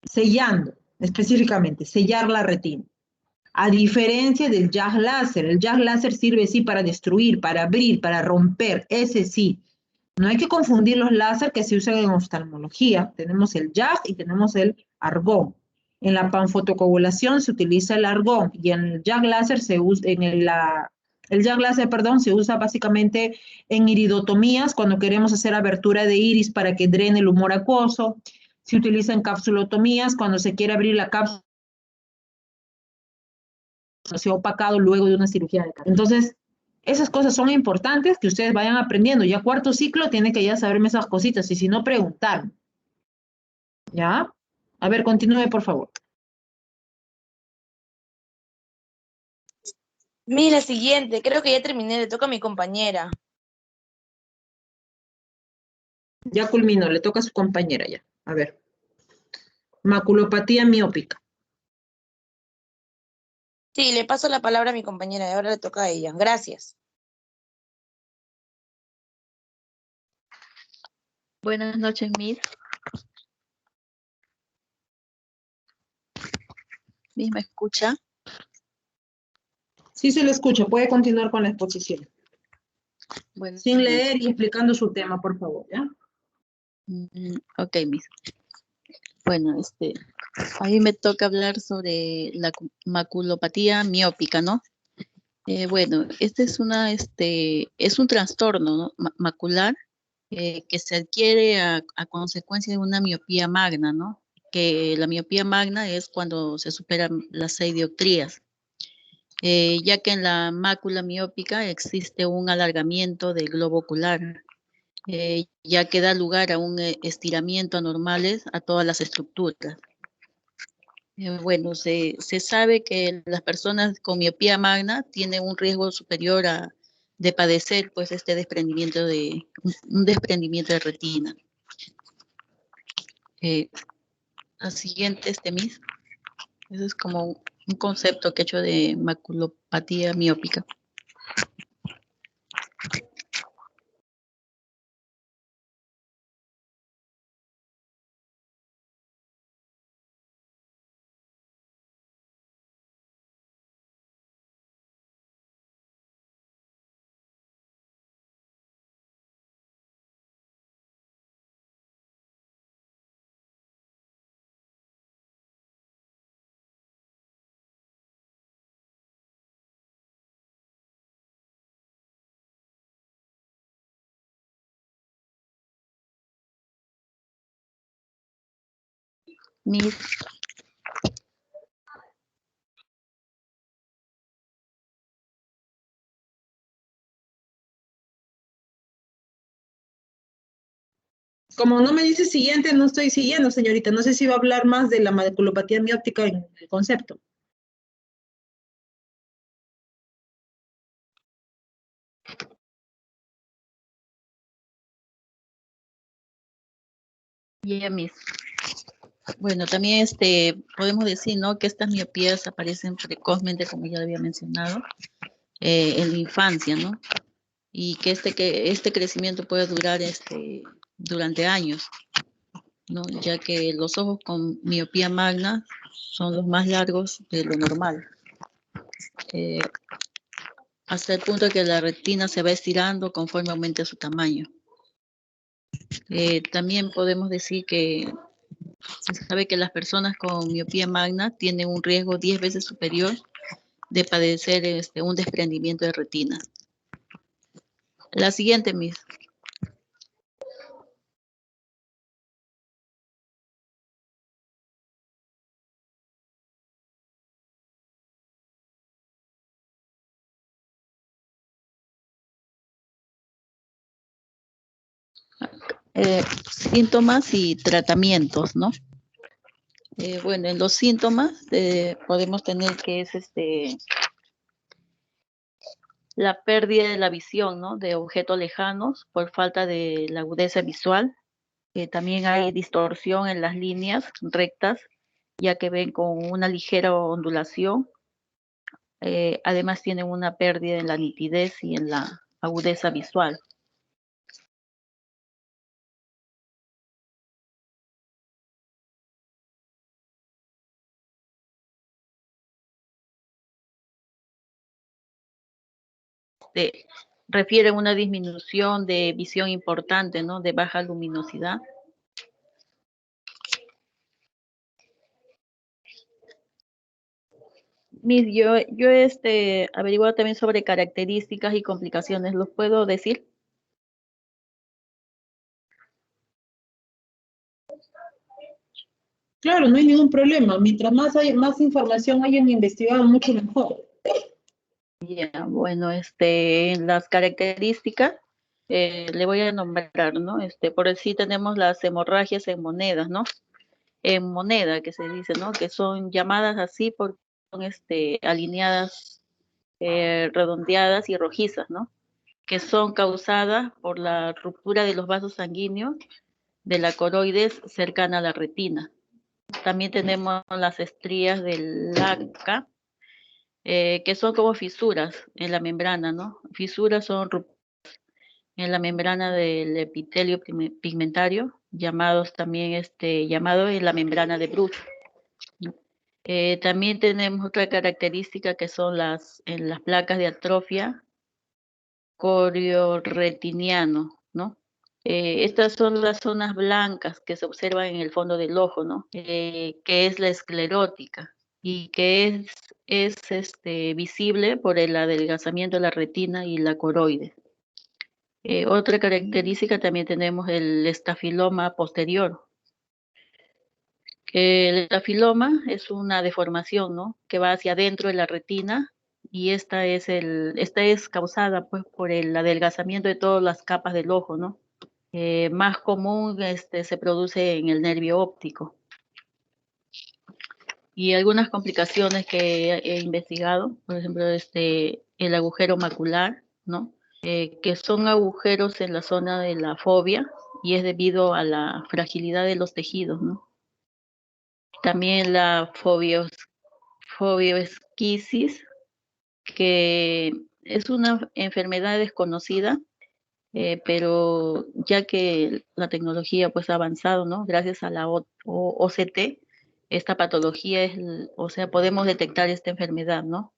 sellando, específicamente, sellar la retina. A diferencia del JAG láser, el JAG láser sirve sí para destruir, para abrir, para romper, ese sí. No hay que confundir los láser que se usan en oftalmología. Tenemos el JAG y tenemos el argón. En la panfotocoagulación se utiliza el argón y en el JAG láser se usa, el JAG láser, perdón, se usa básicamente en iridotomías cuando queremos hacer abertura de iris para que drene el humor acuoso. Se utiliza en capsulotomías cuando se quiere abrir la cápsula se ha opacado luego de una cirugía de cápsula. Entonces, esas cosas son importantes que ustedes vayan aprendiendo. Ya cuarto ciclo tienen que ya saberme esas cositas y si no, preguntar. ¿Ya? A ver, continúe, por favor. Mira, siguiente, creo que ya terminé, le toca a mi compañera. Ya culminó, le toca a su compañera ya. A ver. Maculopatía miópica. Sí, le paso la palabra a mi compañera y ahora le toca a ella. Gracias. Buenas noches, Miss. ¿Miss me escucha? Sí se le escucha, puede continuar con la exposición. Bueno, Sin leer y explicando su tema, por favor, ¿ya? Ok, Miss. Bueno, a mí me toca hablar sobre la maculopatía miópica, ¿no? Bueno, este es un trastorno, ¿no? Macular que se adquiere a consecuencia de una miopía magna, ¿no? Que la miopía magna es cuando se superan las 6 dioptrías. Ya que en la mácula miópica existe un alargamiento del globo ocular, ya que da lugar a un estiramiento anormales a todas las estructuras. Bueno, se sabe que las personas con miopía magna tienen un riesgo superior de padecer pues un desprendimiento de retina. La siguiente, Miss. Ese es como un concepto que he hecho de maculopatía miópica. Mis, Como no me dice siguiente, no estoy siguiendo, señorita. No sé si va a hablar más de la maculopatía mióptica en el concepto. ya mis. Bueno, también podemos decir, ¿no? Que estas miopías aparecen precozmente, como ya había mencionado, en la infancia, ¿no? Y que este crecimiento puede durar durante años, ¿no? Ya que los ojos con miopía magna son los más largos de lo normal, eh, hasta el punto que la retina se va estirando conforme aumenta su tamaño. También podemos decir que se sabe que las personas con miopía magna tienen un riesgo 10 veces superior de padecer un desprendimiento de retina. La siguiente, Miss. Síntomas y tratamientos, ¿no? Bueno, en los síntomas podemos tener que es la pérdida de la visión, ¿no? De objetos lejanos por falta de la agudeza visual. También hay distorsión en las líneas rectas, ya que ven con una ligera ondulación. Además tienen una pérdida en la nitidez y en la agudeza visual. Refieren una disminución de visión importante, ¿no? De baja luminosidad. Miss, yo averiguado también sobre características y complicaciones. ¿Los puedo decir? Claro, no hay ningún problema. Mientras más información hayan investigado, mucho mejor. Ya, bueno, las características le voy a nombrar, ¿no? Por así tenemos las hemorragias en monedas, ¿no? En moneda, que se dice, ¿no? Que son llamadas así porque son alineadas, redondeadas y rojizas, ¿no? Que son causadas por la ruptura de los vasos sanguíneos de la coroides cercana a la retina. También tenemos las estrías del LACA, que son como fisuras en la membrana, ¿no? Fisuras son en la membrana del epitelio pigmentario, llamados también, llamado en la membrana de Bruch. También tenemos otra característica que son en las placas de atrofia corioretiniano, ¿no? Estas son las zonas blancas que se observan en el fondo del ojo, ¿no? Que es la esclerótica y que es visible por el adelgazamiento de la retina y la coroide. Otra característica también tenemos el estafiloma posterior. El estafiloma es una deformación, ¿no? Que va hacia adentro de la retina y esta es causada pues por el adelgazamiento de todas las capas del ojo, ¿no? Más común se produce en el nervio óptico. Y algunas complicaciones que he investigado, por ejemplo, el agujero macular, ¿no? Que son agujeros en la zona de la fobia y es debido a la fragilidad de los tejidos, ¿no? También la fobioesquisis, que es una enfermedad desconocida, pero ya que la tecnología pues ha avanzado, ¿no? Gracias a la OCT, esta patología o sea, podemos detectar esta enfermedad, ¿no?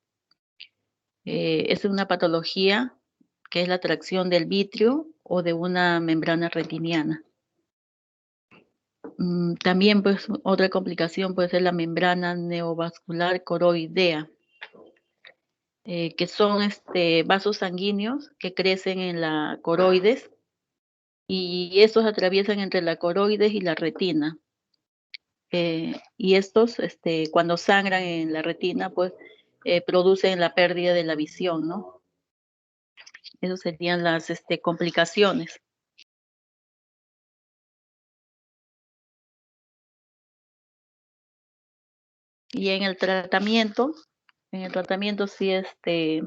Es una patología que es la atracción del vitrio o de una membrana retiniana. También, pues, otra complicación puede ser la membrana neovascular coroidea, que son vasos sanguíneos que crecen en la coroides y estos atraviesan entre la coroides y la retina. Y estos, cuando sangran en la retina, pues, producen la pérdida de la visión, ¿no? Esas serían las complicaciones. Y en el tratamiento sí, que,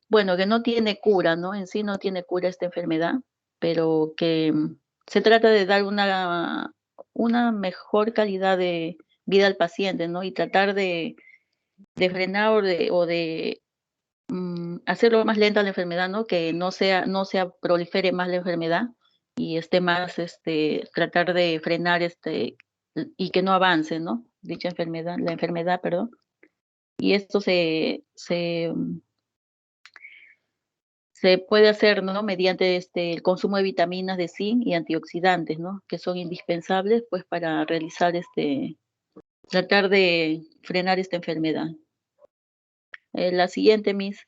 bueno, que no tiene cura, ¿no? En sí no tiene cura esta enfermedad, pero que se trata de dar una mejor calidad de vida al paciente, ¿no? Y tratar de frenar o de hacerlo más lenta la enfermedad, ¿no? Que no sea prolifere más la enfermedad y esté más, tratar de frenar y que no avance, ¿no? Dicha enfermedad, la enfermedad, perdón. Y esto se puede hacer, ¿no? Mediante el consumo de vitaminas de zinc y antioxidantes, ¿no? Que son indispensables, pues, para realizar tratar de frenar esta enfermedad. La siguiente, Miss.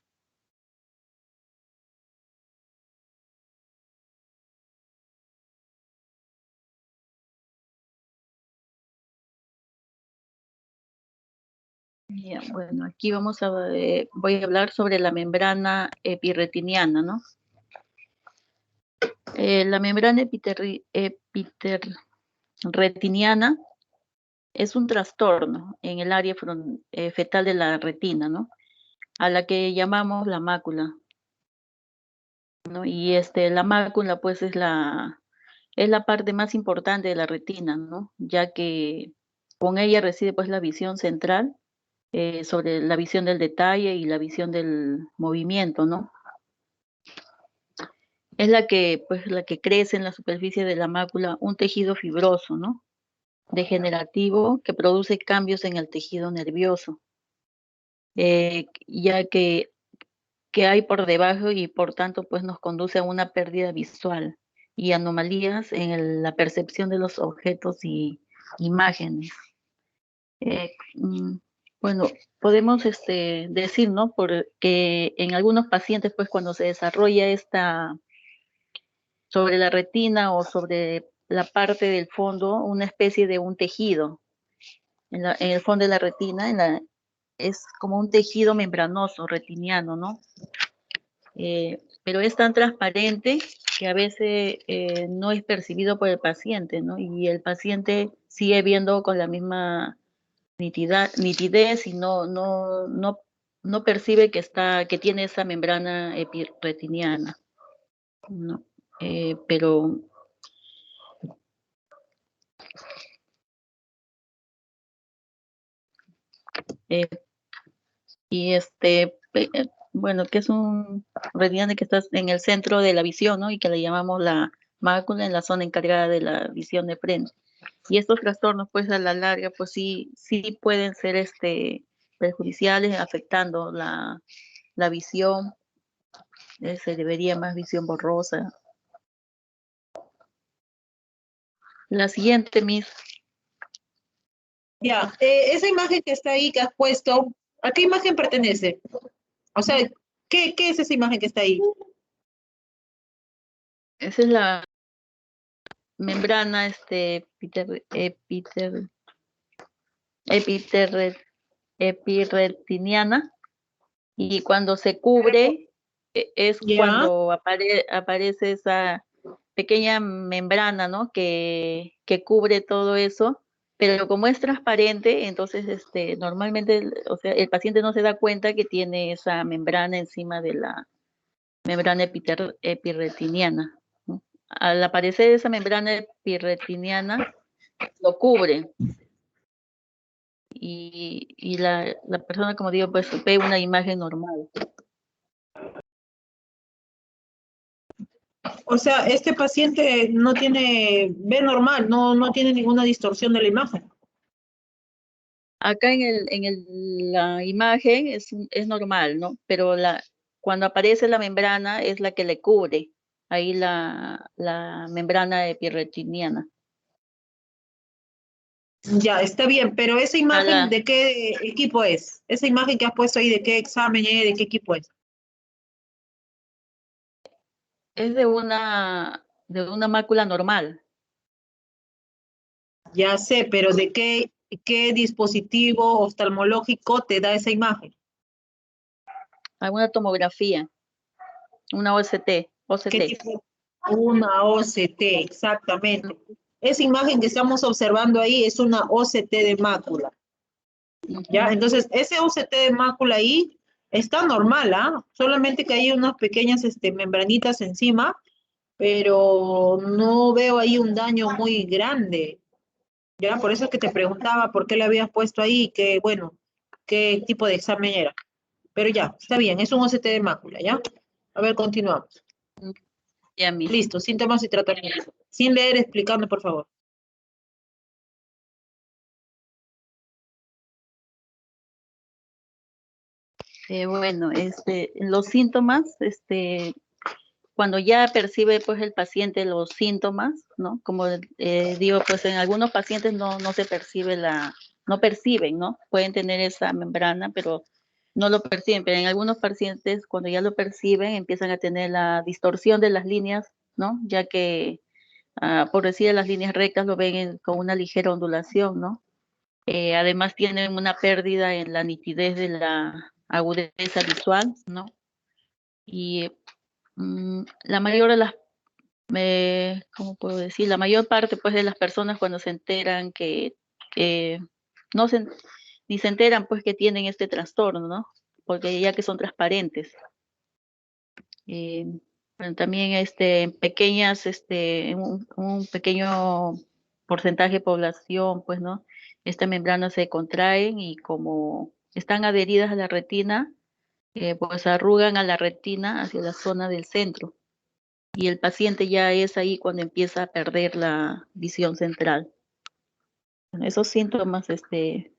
Ya, bueno, aquí voy a hablar sobre la membrana epirretiniana, ¿no? La membrana epirretiniana es un trastorno en el área fetal de la retina, ¿no? A la que llamamos la mácula, ¿no? Y la mácula, pues, es la parte más importante de la retina, ¿no? Ya que con ella reside, pues, la visión central, sobre la visión del detalle y la visión del movimiento, ¿no? Es la que crece en la superficie de la mácula un tejido fibroso, ¿no? Degenerativo, que produce cambios en el tejido nervioso, ya que hay por debajo y por tanto pues nos conduce a una pérdida visual y anomalías en la percepción de los objetos y imágenes. Bueno, podemos decir, ¿no? Porque en algunos pacientes, pues, cuando se desarrolla sobre la retina o sobre la parte del fondo, una especie de un tejido. En el fondo de la retina, es como un tejido membranoso, retiniano, ¿no? Pero es tan transparente que a veces no es percibido por el paciente, ¿no? Y el paciente sigue viendo con la misma nitidez y no percibe que tiene esa membrana epirretiniana, ¿no? Pero y bueno, que es un retiniana que está en el centro de la visión, ¿no? Y que le llamamos la mácula, en la zona encargada de la visión de frente. Y estos trastornos, pues, a la larga, pues sí pueden ser perjudiciales, afectando la visión. Se debería más visión borrosa. La siguiente, Miss. Ya, esa imagen que está ahí, que has puesto, ¿a qué imagen pertenece? O sea, ¿qué es esa imagen que está ahí? Esa es la membrana epirretiniana, y cuando se cubre es Ya, cuando aparece esa pequeña membrana, ¿no? Que cubre todo eso, pero como es transparente, entonces normalmente, o sea, el paciente no se da cuenta que tiene esa membrana encima de la membrana epirretiniana, ¿no? Al aparecer esa membrana epirretiniana, lo cubre. y la persona, como digo, pues ve una imagen normal. O sea, este paciente no tiene, ve normal, no tiene ninguna distorsión de la imagen. Acá la imagen es normal, ¿no? Pero cuando aparece la membrana es la que le cubre, ahí la membrana epirretiniana. Ya, está bien, pero esa imagen, ¿de qué equipo es? Esa imagen que has puesto ahí, ¿de qué examen es? ¿De qué equipo es? Es de una mácula normal. Ya sé, pero ¿de qué dispositivo oftalmológico te da esa imagen? Alguna tomografía, una ¿Qué OCT. tipo? Una OCT, exactamente. Esa imagen que estamos observando ahí es una OCT de mácula. ¿Ya? Ujú. Entonces, ese OCT de mácula ahí está normal, ¿ah? Solamente que hay unas pequeñas membranitas encima, pero no veo ahí un daño muy grande. ¿Ya? Por eso es que te preguntaba por qué le habías puesto ahí, que, bueno, qué tipo de examen era. Pero ya, está bien, es un OCT de mácula, ¿ya? A ver, continuamos. Ya, Miss. Listo, síntomas y tratamiento. Sin leer, explicando, por favor. Bueno, los síntomas, cuando ya percibe pues el paciente los síntomas, ¿no? Como digo, pues en algunos pacientes no se percibe no perciben, ¿no? Pueden tener esa membrana, pero no lo perciben, pero en algunos pacientes cuando ya lo perciben empiezan a tener la distorsión de las líneas, ¿no? Ya que por decir las líneas rectas lo ven con una ligera ondulación, ¿no? Además tienen una pérdida en la nitidez de la agudeza visual, ¿no? Y la mayor de las ¿cómo puedo decir? La mayor parte, pues, de las personas cuando se enteran que no se, ni se enteran, pues, que tienen este trastorno, ¿no? Porque ya que son transparentes. Eh, bueno, también, en pequeñas, un pequeño porcentaje de población, pues, ¿no? Estas membranas se contraen y como están adheridas a la retina, pues arrugan a la retina hacia la zona del centro. Y el paciente ya es ahí cuando empieza a perder la visión central. Bueno, esos síntomas, de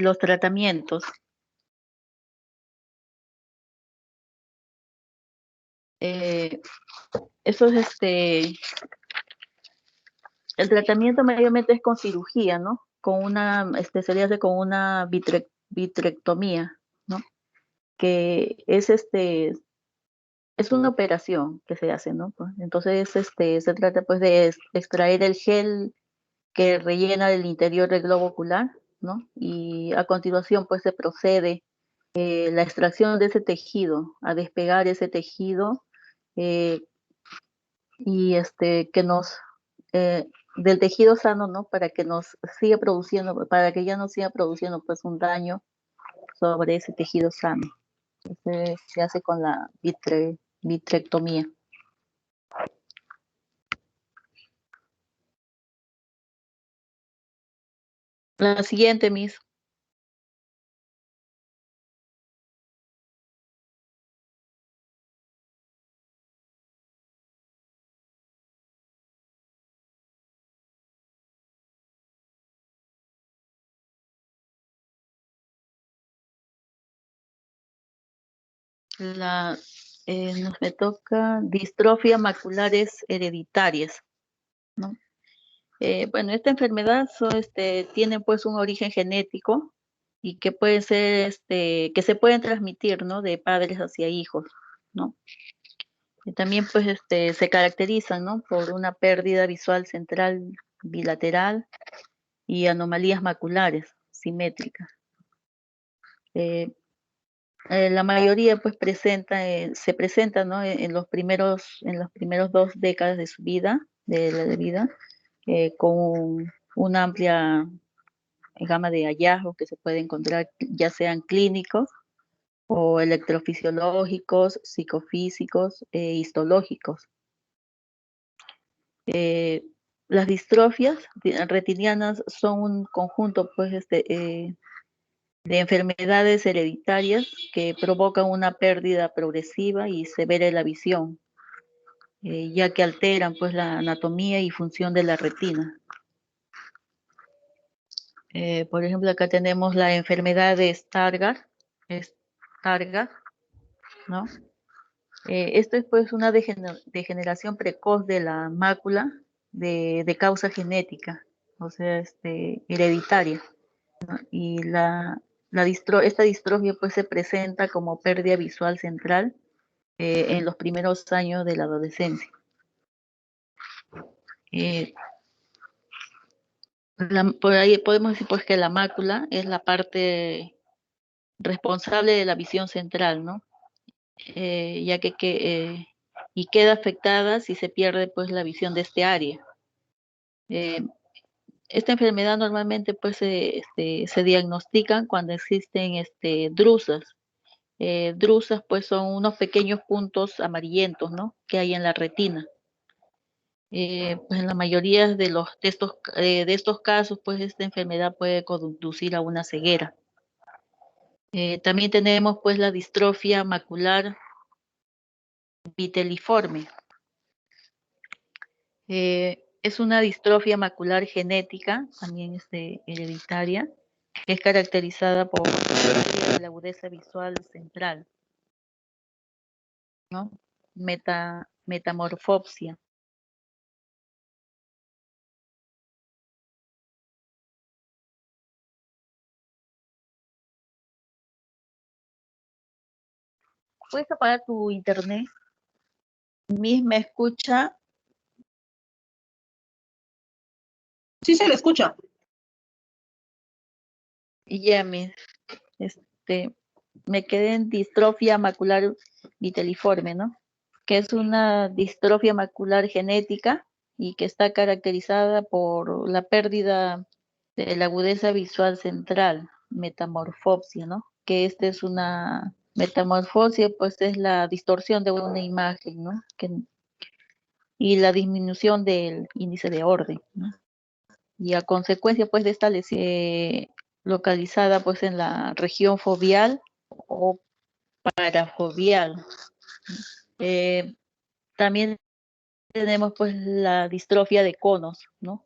los tratamientos. Eh, Eso es el tratamiento mayormente es con cirugía, ¿no? Con una especialidad con una vitrectomía, ¿no? Que es una operación que se hace, ¿no? Pues, entonces, se trata pues de extraer el gel que rellena el interior del globo ocular, ¿no? Y a continuación, pues se procede la extracción de ese tejido, a despegar ese tejido eh, y que eh, del tejido sano, ¿no? Para que nos siga produciendo, para que ya no siga produciendo pues un daño sobre ese tejido sano. Entonces, se hace con la vitrectomía. La siguiente, Miss. Me toca distrofia maculares hereditarias, ¿no? Bueno, esta enfermedad tiene pues un origen genético y que puede ser, que se pueden transmitir, ¿no? De padres hacia hijos, ¿no? Y también pues se caracterizan, ¿no? Por una pérdida visual central bilateral y anomalías maculares simétricas. La mayoría pues se presenta, ¿no? En los primeros 2 décadas de su vida, de la vida, con una amplia gama de hallazgos que se puede encontrar, ya sean clínicos o electrofisiológicos, psicofísicos e histológicos. Las distrofias retinianas son un conjunto pues, de enfermedades hereditarias que provocan una pérdida progresiva y severa de la visión, ya que alteran pues, la anatomía y función de la retina. Por ejemplo, acá tenemos la enfermedad de Stargardt, ¿no? Esto es pues una degeneración precoz de la mácula de causa genética, o sea, hereditaria, ¿no? Y esta distrofia pues se presenta como pérdida visual central en los primeros años de la adolescencia. Por ahí podemos decir pues que la mácula es la parte responsable de la visión central, ¿no? Ya que y queda afectada si se pierde pues la visión de este área. Esta enfermedad normalmente pues se diagnostican cuando existen drusas. Drusas pues son unos pequeños puntos amarillentos, ¿no? Que hay en la retina. Pues en la mayoría de estos casos pues esta enfermedad puede conducir a una ceguera. También tenemos pues la distrofia macular viteliforme. Es una distrofia macular genética, también hereditaria, que es caracterizada por la agudeza visual central, ¿no? Metamorfopsia. ¿Puedes apagar tu internet? Miss, ¿me escucha? Sí se le escucha. Ya, Miss. Me quedé en distrofia macular viteliforme, ¿no? Que es una distrofia macular genética y que está caracterizada por la pérdida de la agudeza visual central, metamorfopsia, ¿no? Que es una metamorfosia, pues es la distorsión de una imagen, ¿no? Y la disminución del índice de orden, ¿no? Y a consecuencia, pues, de esta lesión localizada, pues, en la región foveal o parafoveal. También tenemos, pues, la distrofia de conos, ¿no?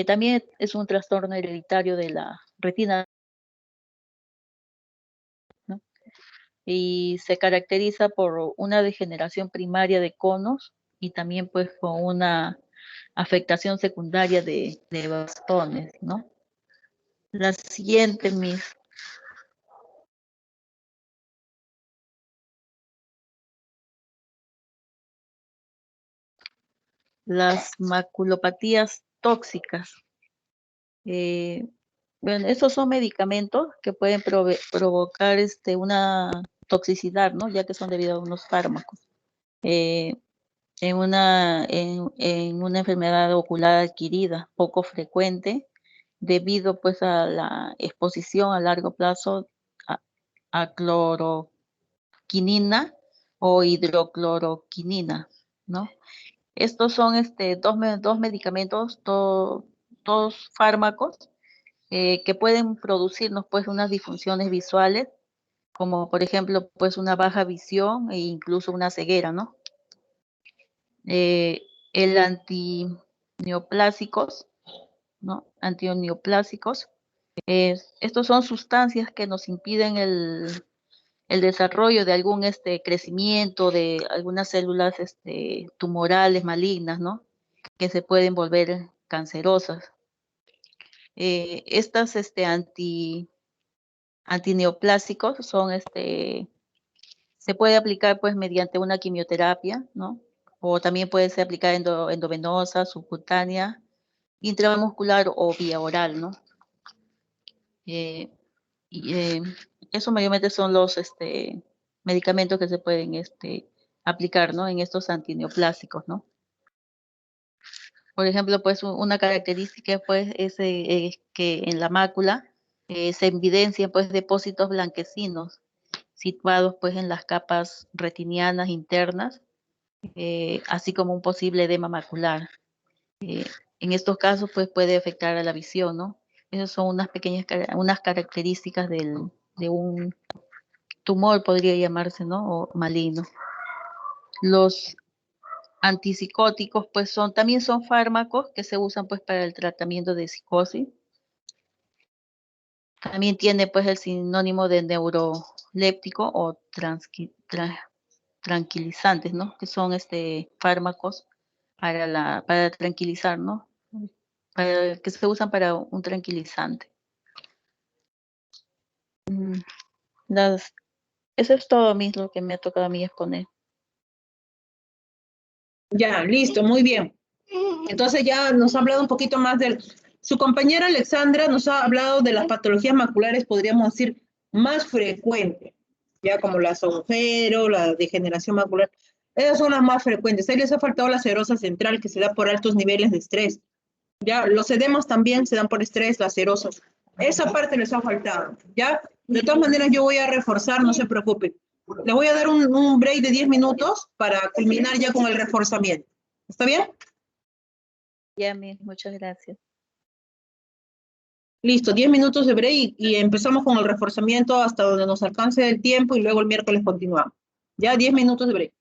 También es un trastorno hereditario de la retina, ¿no? Y se caracteriza por una degeneración primaria de conos y también, pues, con una afectación secundaria de bastones, ¿no? La siguiente, Miss. Las maculopatías tóxicas. Bueno, estos son medicamentos que pueden provocar una toxicidad, ¿no? Ya que son debido a unos fármacos. En una enfermedad ocular adquirida, poco frecuente, debido pues a la exposición a largo plazo a cloroquinina o hidrocloroquinina, ¿no? Estos son dos medicamentos, dos fármacos que pueden producirnos pues unas disfunciones visuales, como por ejemplo pues una baja visión e incluso una ceguera, ¿no? El antineoplásicos, ¿no? Antineoplásicos, estos son sustancias que nos impiden el desarrollo de algún crecimiento de algunas células tumorales malignas, ¿no? Que se pueden volver cancerosas. Estas antineoplásicos son se puede aplicar pues mediante una quimioterapia, ¿no? O también puede ser aplicada endovenosa, subcutánea, intramuscular o vía oral, ¿no? Eh, y, eso mayormente son los medicamentos que se pueden aplicar, ¿no? En estos antineoplásicos, ¿no? Por ejemplo, pues una característica pues es que en la mácula se evidencian pues depósitos blanquecinos situados pues en las capas retinianas internas, así como un posible edema macular. En estos casos pues puede afectar a la visión, ¿no? Esas son unas características de un tumor, podría llamarse, ¿no? O maligno. Los antipsicóticos pues también son fármacos que se usan pues para el tratamiento de psicosis. También tiene pues el sinónimo de neuroléptico o tranquilizantes, ¿no? Que son fármacos para tranquilizar, ¿no? Que se usan para un tranquilizante. Eso es todo lo que me ha tocado a mí exponer. Ya, listo, muy bien. Entonces ya nos ha hablado un poquito más del... Su compañera Alexandra nos ha hablado de las patologías maculares, podríamos decir, más frecuentes, ya como las agujeros, la degeneración macular. Esas son las más frecuentes. Ahí les ha faltado la serosa central que se da por altos niveles de estrés. Ya, los edemas también se dan por estrés, las serosas. Esa parte les ha faltado, ¿ya? De todas maneras, yo voy a reforzar, no se preocupen. Les voy a dar un break de 10 minutos para culminar ya con el reforzamiento. ¿Está bien? Ya, muchas gracias. Listo, 10 minutos de break y empezamos con el reforzamiento hasta donde nos alcance el tiempo y luego el miércoles continuamos. Ya 10 minutos de break.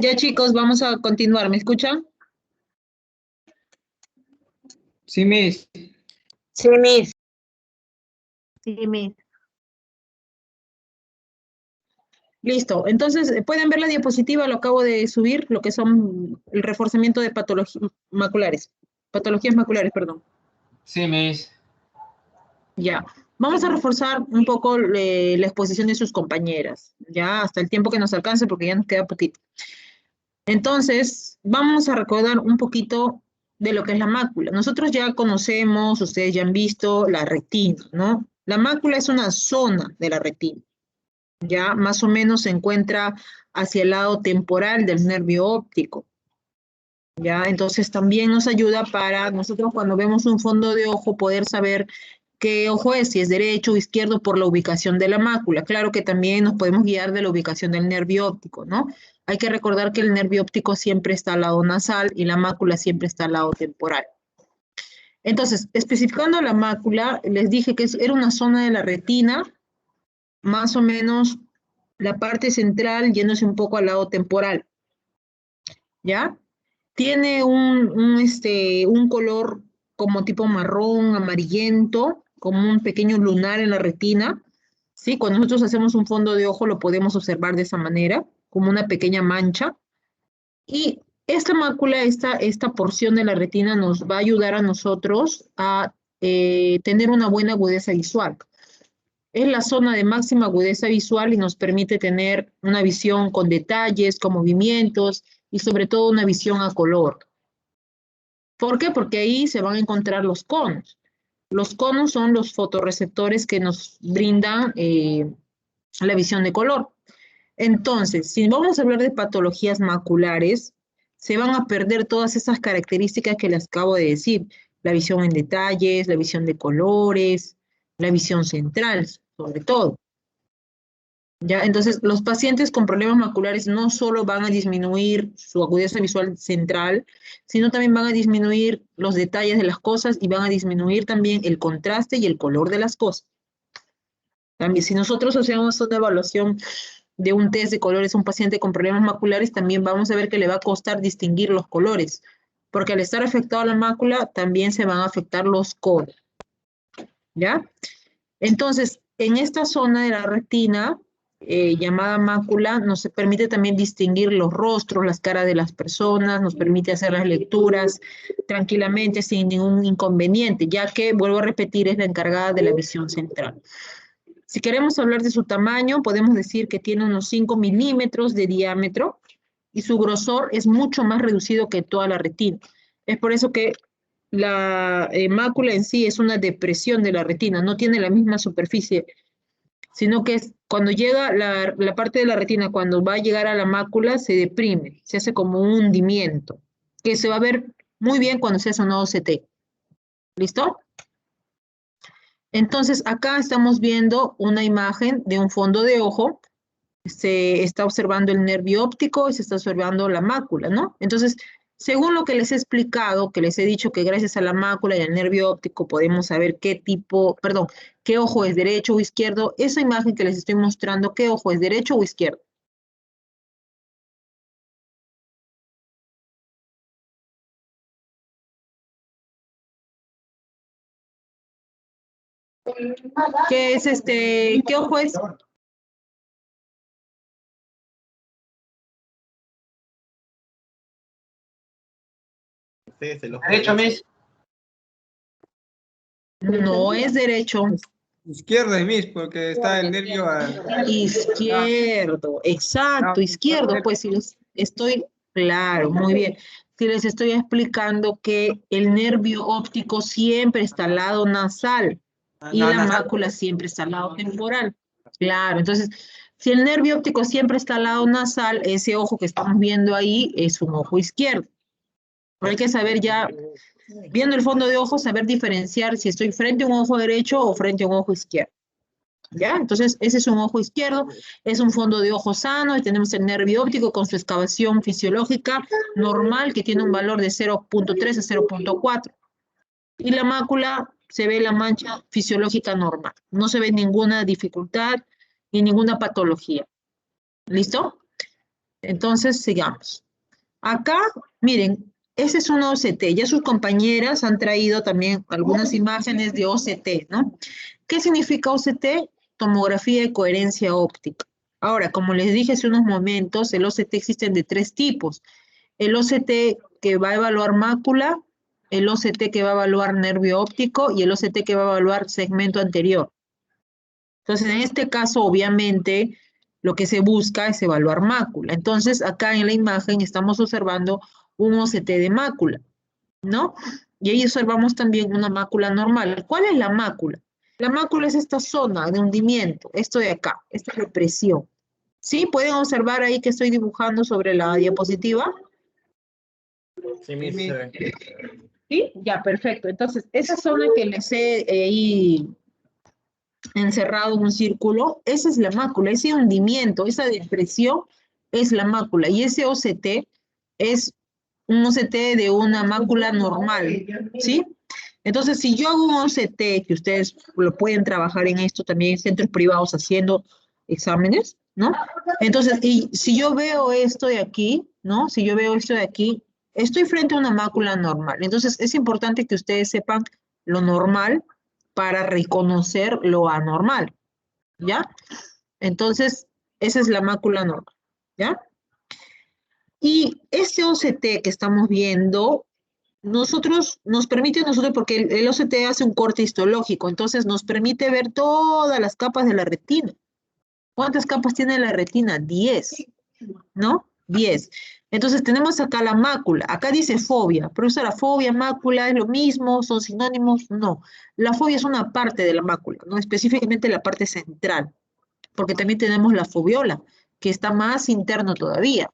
Ya chicos, vamos a continuar. ¿Me escuchan? Sí, Miss. Sí, Miss. Sí, Listo. Entonces, ¿pueden ver la diapositiva? Lo acabo de subir, lo que son el reforzamiento de patologías maculares. Patologías maculares, perdón. Sí, Miss. Ya. Vamos a reforzar un poco la exposición de sus compañeras, ya hasta el tiempo que nos alcance, porque ya nos queda poquito. Entonces, vamos a recordar un poquito de lo que es la mácula. Nosotros ya conocemos, ustedes ya han visto la retina, ¿no? La mácula es una zona de la retina. Ya más o menos se encuentra hacia el lado temporal del nervio óptico. Ya, entonces también nos ayuda para nosotros cuando vemos un fondo de ojo poder saber qué ojo es, si es derecho o izquierdo por la ubicación de la mácula. Claro que también nos podemos guiar de la ubicación del nervio óptico, ¿no? Hay que recordar que el nervio óptico siempre está al lado nasal y la mácula siempre está al lado temporal. Entonces, especificando la mácula, les dije que era una zona de la retina, más o menos la parte central yéndose un poco al lado temporal, ¿ya? Tiene un color como tipo marrón, amarillento, como un pequeño lunar en la retina, ¿sí? Cuando nosotros hacemos un fondo de ojo lo podemos observar de esa manera, como una pequeña mancha. Y esta mácula, esta porción de la retina nos va a ayudar a nosotros a tener una buena agudeza visual. Es la zona de máxima agudeza visual y nos permite tener una visión con detalles, con movimientos y sobre todo una visión a color. ¿Por qué? Porque ahí se van a encontrar los conos. Los conos son los fotorreceptores que nos brindan la visión de color. Entonces, si vamos a hablar de patologías maculares, se van a perder todas esas características que les acabo de decir. La visión en detalles, la visión de colores, la visión central, sobre todo. ¿Ya? Entonces, los pacientes con problemas maculares no solo van a disminuir su agudeza visual central, sino también van a disminuir los detalles de las cosas y van a disminuir también el contraste y el color de las cosas. También, si nosotros hacemos una evaluación de un test de colores a un paciente con problemas maculares, también vamos a ver que le va a costar distinguir los colores, porque al estar afectada la mácula, también se van a afectar los conos. ¿Ya? Entonces, en esta zona de la retina, llamada mácula, nos permite también distinguir los rostros, las caras de las personas, nos permite hacer las lecturas tranquilamente, sin ningún inconveniente, ya que, vuelvo a repetir, es la encargada de la visión central. Si queremos hablar de su tamaño, podemos decir que tiene unos 5 milímetros de diámetro y su grosor es mucho más reducido que toda la retina. Es por eso que la mácula en sí es una depresión de la retina, no tiene la misma superficie, sino que cuando llega la parte de la retina, cuando va a llegar a la mácula, se deprime, se hace como un hundimiento, que se va a ver muy bien cuando se hace un OCT. ¿Listo? Entonces, acá estamos viendo una imagen de un fondo de ojo, se está observando el nervio óptico y se está observando la mácula, ¿no? Entonces, según lo que les he explicado, que les he dicho que gracias a la mácula y al nervio óptico podemos saber qué ojo es derecho o izquierdo, esa imagen que les estoy mostrando, ¿qué ojo es derecho o izquierdo? ¿Qué es qué ojo es? Derecho, Miss. No es derecho. Izquierda, Miss, porque está el nervio Izquierdo, exacto, izquierdo, pues si les estoy, claro, muy bien. Si les estoy explicando que el nervio óptico siempre está al lado nasal y la mácula siempre está al lado temporal. Claro, entonces, si el nervio óptico siempre está al lado nasal, ese ojo que estamos viendo ahí es un ojo izquierdo. Pero hay que saber ya, viendo el fondo de ojo, saber diferenciar si estoy frente a un ojo derecho o frente a un ojo izquierdo. ¿Ya? Entonces, ese es un ojo izquierdo, es un fondo de ojo sano, y tenemos el nervio óptico con su excavación fisiológica normal, que tiene un valor de 0.3 a 0.4. Y la mácula, se ve la mancha fisiológica normal. No se ve ninguna dificultad ni ninguna patología. ¿Listo? Entonces, sigamos. Acá, miren, ese es una OCT. Ya sus compañeras han traído también algunas imágenes de OCT, ¿no? ¿Qué significa OCT? Tomografía de coherencia óptica. Ahora, como les dije hace unos momentos, el OCT existen de 3 tipos. El OCT que va a evaluar mácula, el OCT que va a evaluar nervio óptico y el OCT que va a evaluar segmento anterior. Entonces, en este caso, obviamente, lo que se busca es evaluar mácula. Entonces, acá en la imagen estamos observando un OCT de mácula, ¿no? Y ahí observamos también una mácula normal. ¿Cuál es la mácula? La mácula es esta zona de hundimiento, esto de acá, esta represión. ¿Sí? ¿Pueden observar ahí que estoy dibujando sobre la diapositiva? Sí, Miss. ¿Sí? Ya, perfecto. Entonces, esa zona que les he ahí encerrado en un círculo, esa es la mácula, ese hundimiento, esa depresión es la mácula. Y ese OCT es un OCT de una mácula normal, ¿sí? Entonces, si yo hago un OCT, que ustedes lo pueden trabajar en esto también en centros privados haciendo exámenes, ¿no? Entonces, y si yo veo esto de aquí, ¿no? Si yo veo esto de aquí, estoy frente a una mácula normal. Entonces, es importante que ustedes sepan lo normal para reconocer lo anormal, ¿ya? Entonces, esa es la mácula normal, ¿ya? Y este OCT que estamos viendo, nos permite porque el OCT hace un corte histológico, entonces nos permite ver todas las capas de la retina. ¿Cuántas capas tiene la retina? 10, ¿no? 10. Entonces tenemos acá la mácula. Acá dice fobia. Profesora, fobia, mácula, ¿es lo mismo? ¿Son sinónimos? No. La fobia es una parte de la mácula, no específicamente la parte central, porque también tenemos la fobiola, que está más interno todavía.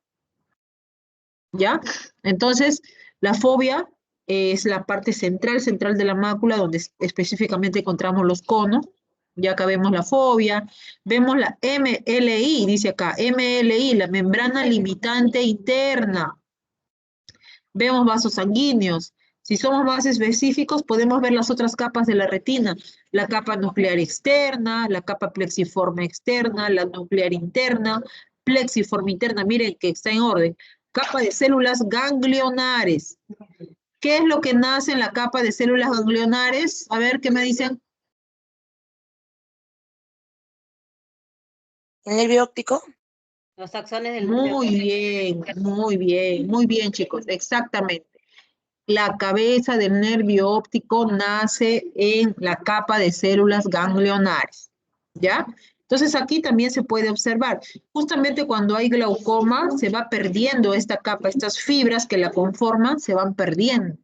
¿Ya? Entonces, la fobia es la parte central de la mácula, donde específicamente encontramos los conos. Ya acá vemos la fobia, vemos la MLI, dice acá, MLI, la membrana limitante interna. Vemos vasos sanguíneos. Si somos más específicos, podemos ver las otras capas de la retina. La capa nuclear externa, la capa plexiforme externa, la nuclear interna, plexiforme interna, miren que está en orden. Capa de células ganglionares. ¿Qué es lo que nace en la capa de células ganglionares? A ver, ¿qué me dicen? ¿El nervio óptico? Los axones del nervio óptico. Muy bien, chicos, exactamente. La cabeza del nervio óptico nace en la capa de células ganglionares, ¿ya? Entonces aquí también se puede observar, justamente cuando hay glaucoma se va perdiendo esta capa, estas fibras que la conforman se van perdiendo.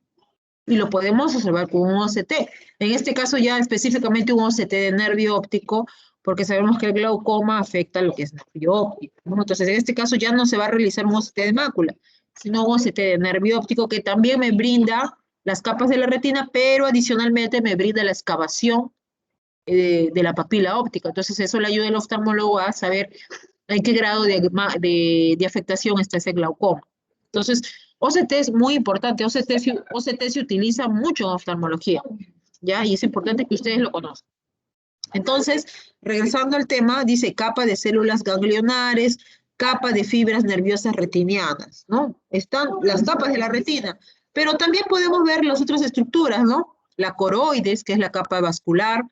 Y lo podemos observar con un OCT. En este caso ya específicamente un OCT de nervio óptico, porque sabemos que el glaucoma afecta lo que es nervio óptico, ¿no? Entonces en este caso ya no se va a realizar un OCT de mácula, sino un OCT de nervio óptico que también me brinda las capas de la retina, pero adicionalmente me brinda la excavación de la papila óptica. Entonces eso le ayuda al oftalmólogo a saber en qué grado de afectación está ese glaucoma. Entonces, OCT es muy importante. OCT se utiliza mucho en oftalmología, ¿ya? Y es importante que ustedes lo conozcan. Entonces, regresando al tema, dice capa de células ganglionares, capa de fibras nerviosas retinianas, ¿no? Están las capas de la retina, pero también podemos ver las otras estructuras, ¿no? La coroides, que es la capa vascular,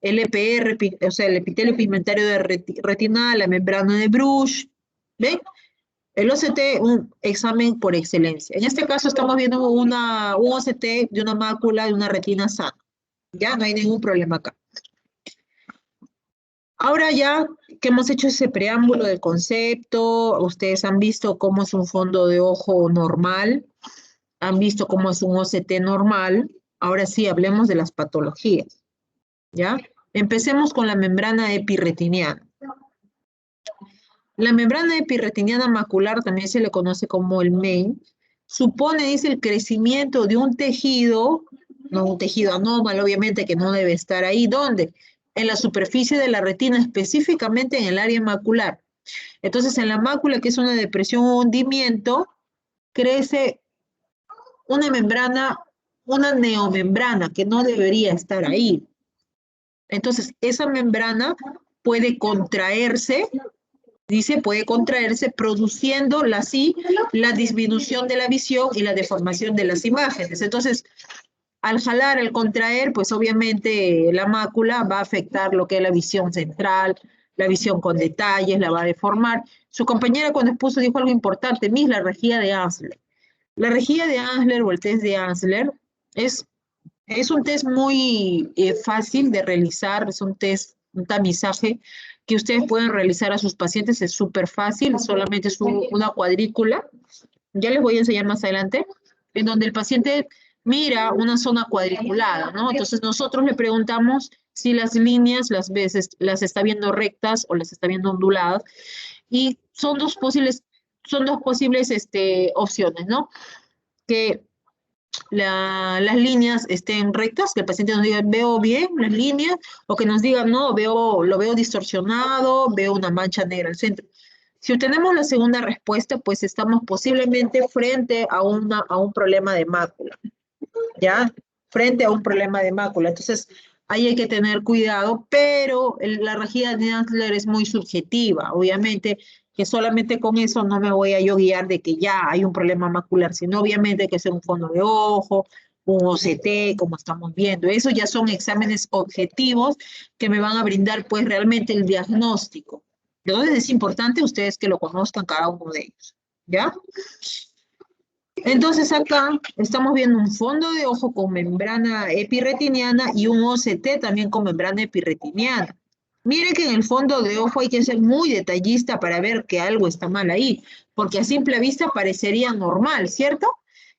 el EPR, o sea, el epitelio pigmentario de retinal, la membrana de Bruch, ¿ven? El OCT, un examen por excelencia. En este caso estamos viendo un OCT de una mácula de una retina sana. Ya no hay ningún problema acá. Ahora ya que hemos hecho ese preámbulo del concepto, ustedes han visto cómo es un fondo de ojo normal, han visto cómo es un OCT normal. Ahora sí, hablemos de las patologías. ¿Ya? Empecemos con la membrana epirretiniana. La membrana epirretiniana macular, también se le conoce como el MEI, supone, dice, el crecimiento de un tejido, no un tejido anómalo, obviamente, que no debe estar ahí. ¿Dónde? En la superficie de la retina, específicamente en el área macular. Entonces, en la mácula, que es una depresión o hundimiento, crece una membrana, una neomembrana, que no debería estar ahí. Entonces, esa membrana puede contraerse dice, puede contraerse produciendo así la disminución de la visión y la deformación de las imágenes. Entonces, al jalar, al contraer, pues obviamente la mácula va a afectar lo que es la visión central, la visión con detalles, la va a deformar. Su compañera cuando expuso dijo algo importante, Miss, la rejilla de Ansler. La rejilla de Ansler o el test de Ansler es un test muy fácil de realizar, es un test, un tamizaje que ustedes pueden realizar a sus pacientes, es súper fácil, solamente es una cuadrícula, ya les voy a enseñar más adelante, en donde el paciente mira una zona cuadriculada, ¿no? Entonces nosotros le preguntamos si las líneas las está viendo rectas o las está viendo onduladas, y son dos posibles opciones, ¿no? Que las líneas estén rectas, que el paciente nos diga, veo bien las líneas, o que nos diga, no, lo veo distorsionado, veo una mancha negra al centro. Si obtenemos la segunda respuesta, pues estamos posiblemente frente a un problema de mácula, ¿ya? Frente a un problema de mácula. Entonces, ahí hay que tener cuidado, pero la rejilla de Ansler es muy subjetiva, obviamente, que solamente con eso no me voy a yo guiar de que ya hay un problema macular, sino obviamente hay que hacer un fondo de ojo, un OCT, como estamos viendo. Eso ya son exámenes objetivos que me van a brindar pues realmente el diagnóstico. Entonces es importante ustedes que lo conozcan cada uno de ellos, ¿ya? Entonces acá estamos viendo un fondo de ojo con membrana epirretiniana y un OCT también con membrana epirretiniana. Miren que en el fondo de ojo hay que ser muy detallista para ver que algo está mal ahí, porque a simple vista parecería normal, ¿cierto?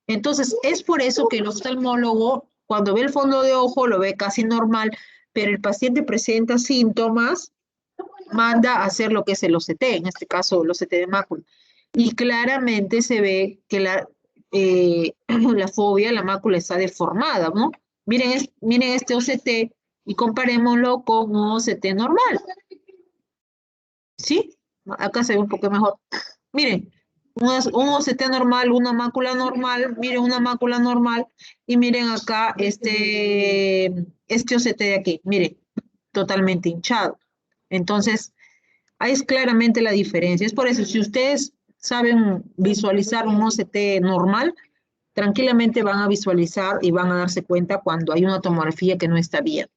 Entonces es por eso que el oftalmólogo, cuando ve el fondo de ojo, lo ve casi normal, pero el paciente presenta síntomas, manda a hacer lo que es el OCT, en este caso el OCT de mácula. Y claramente se ve que la fobia, la mácula está deformada, ¿no? Miren este OCT y comparémoslo con un OCT normal. ¿Sí? Acá se ve un poco mejor. Miren, un OCT normal, una mácula normal, miren una mácula normal, y miren acá este OCT de aquí, miren, totalmente hinchado. Entonces, ahí es claramente la diferencia. Es por eso, si ustedes saben visualizar un OCT normal, tranquilamente van a visualizar y van a darse cuenta cuando hay una tomografía que no está bien.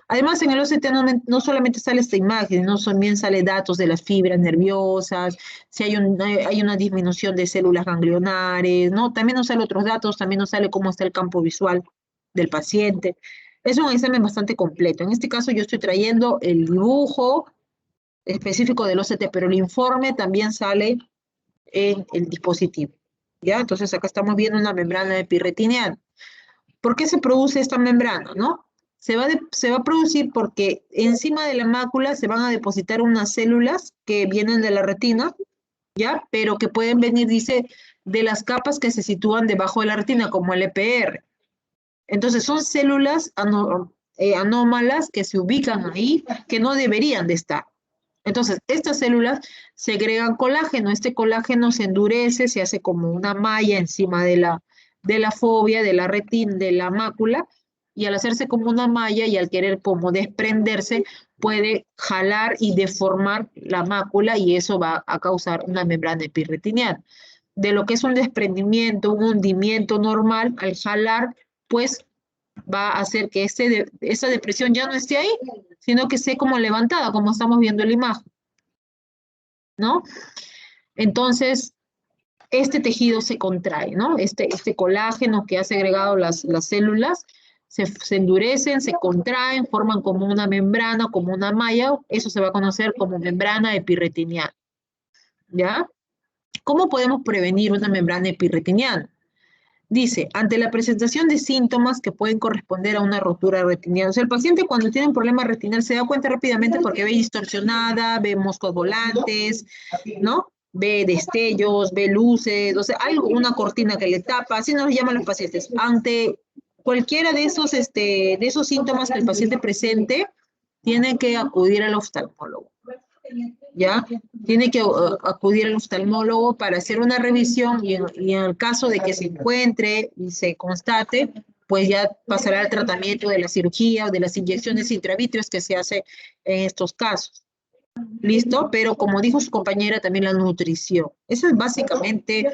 Además, en el OCT no solamente sale esta imagen, no también sale datos de las fibras nerviosas, si hay una disminución de células ganglionares, ¿no? También nos salen otros datos, también nos sale cómo está el campo visual del paciente. Es un examen bastante completo. En este caso yo estoy trayendo el dibujo específico del OCT, pero el informe también sale en el dispositivo, ¿ya? Entonces acá estamos viendo una membrana epirretiniana. ¿Por qué se produce esta membrana, no? Se va a producir porque encima de la mácula se van a depositar unas células que vienen de la retina, ¿ya? Pero que pueden venir, dice, de las capas que se sitúan debajo de la retina, como el EPR. Entonces son células anómalas que se ubican ahí, que no deberían de estar. Entonces, estas células segregan colágeno. Este colágeno se endurece, se hace como una malla encima de la fobia, de la retina, de la mácula, y al hacerse como una malla y al querer como desprenderse, puede jalar y deformar la mácula, y eso va a causar una membrana epirretiniana. De lo que es un desprendimiento, un hundimiento normal, al jalar, pues va a hacer que esa depresión ya no esté ahí, sino que esté como levantada, como estamos viendo en la imagen, ¿no? Entonces, este tejido se contrae, ¿no? Este colágeno que ha segregado las células, se endurecen, se contraen, forman como una membrana, como una malla, eso se va a conocer como membrana epirretiniana, ¿ya? ¿Cómo podemos prevenir una membrana epirretiniana? Dice, ante la presentación de síntomas que pueden corresponder a una rotura retiniana. O sea, el paciente cuando tiene un problema retinal se da cuenta rápidamente porque ve distorsionada, ve moscos volantes, ¿no? Ve destellos, ve luces, o sea, una cortina que le tapa, así nos llaman los pacientes. Ante cualquiera de esos síntomas que el paciente presente, tiene que acudir al oftalmólogo. ¿Ya? Tiene que acudir al oftalmólogo para hacer una revisión y en el caso de que se encuentre y se constate, pues ya pasará al tratamiento de la cirugía o de las inyecciones intravítreas que se hace en estos casos. ¿Listo? Pero como dijo su compañera, también la nutrición. Eso es básicamente,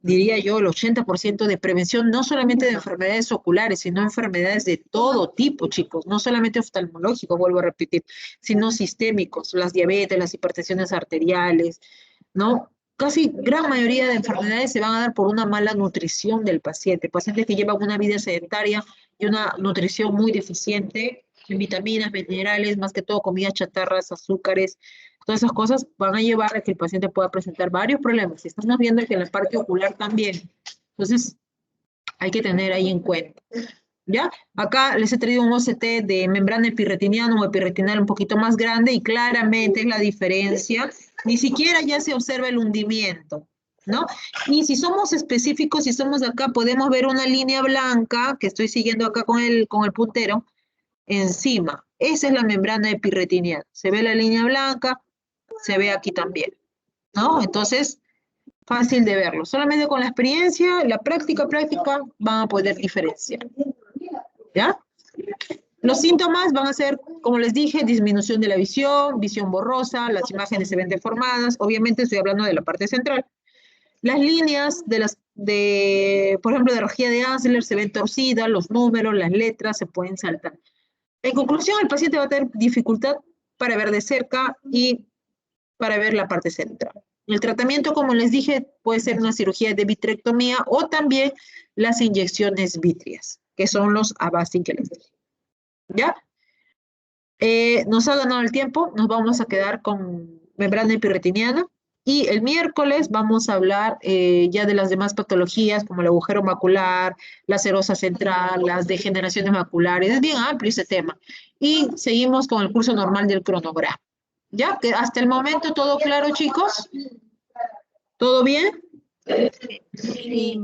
diría yo, el 80% de prevención, no solamente de enfermedades oculares, sino enfermedades de todo tipo, chicos. No solamente oftalmológicos, vuelvo a repetir, sino sistémicos, las diabetes, las hipertensiones arteriales, ¿no? Casi gran mayoría de enfermedades se van a dar por una mala nutrición del paciente. Pacientes que llevan una vida sedentaria y una nutrición muy deficiente en vitaminas, minerales, más que todo comidas chatarras, azúcares, todas esas cosas van a llevar a que el paciente pueda presentar varios problemas. Y estamos viendo que en la parte ocular también. Entonces, hay que tener ahí en cuenta. ¿Ya? Acá les he traído un OCT de membrana epirretiniana o epirretinal un poquito más grande y claramente es la diferencia. Ni siquiera ya se observa el hundimiento, ¿no? Y si somos específicos, si somos de acá, podemos ver una línea blanca que estoy siguiendo acá con el puntero encima. Esa es la membrana epirretiniana. Se ve la línea blanca, se ve aquí también, ¿no? Entonces, fácil de verlo. Solamente con la experiencia, la práctica, van a poder diferenciar. ¿Ya? Los síntomas van a ser, como les dije, disminución de la visión, visión borrosa, las imágenes se ven deformadas, obviamente estoy hablando de la parte central. Las líneas por ejemplo, de rejilla de Ansler se ven torcidas, los números, las letras se pueden saltar. En conclusión, el paciente va a tener dificultad para ver de cerca y para ver la parte central. El tratamiento, como les dije, puede ser una cirugía de vitrectomía o también las inyecciones vítreas, que son los Avastin que les dije. ¿Ya? Nos ha ganado el tiempo, nos vamos a quedar con membrana epirretiniana y el miércoles vamos a hablar ya de las demás patologías como el agujero macular, la cerosa central, las degeneraciones maculares. Es bien amplio ese tema. Y seguimos con el curso normal del cronograma. ¿Ya? Que hasta el momento todo claro, chicos. ¿Todo bien? Sí.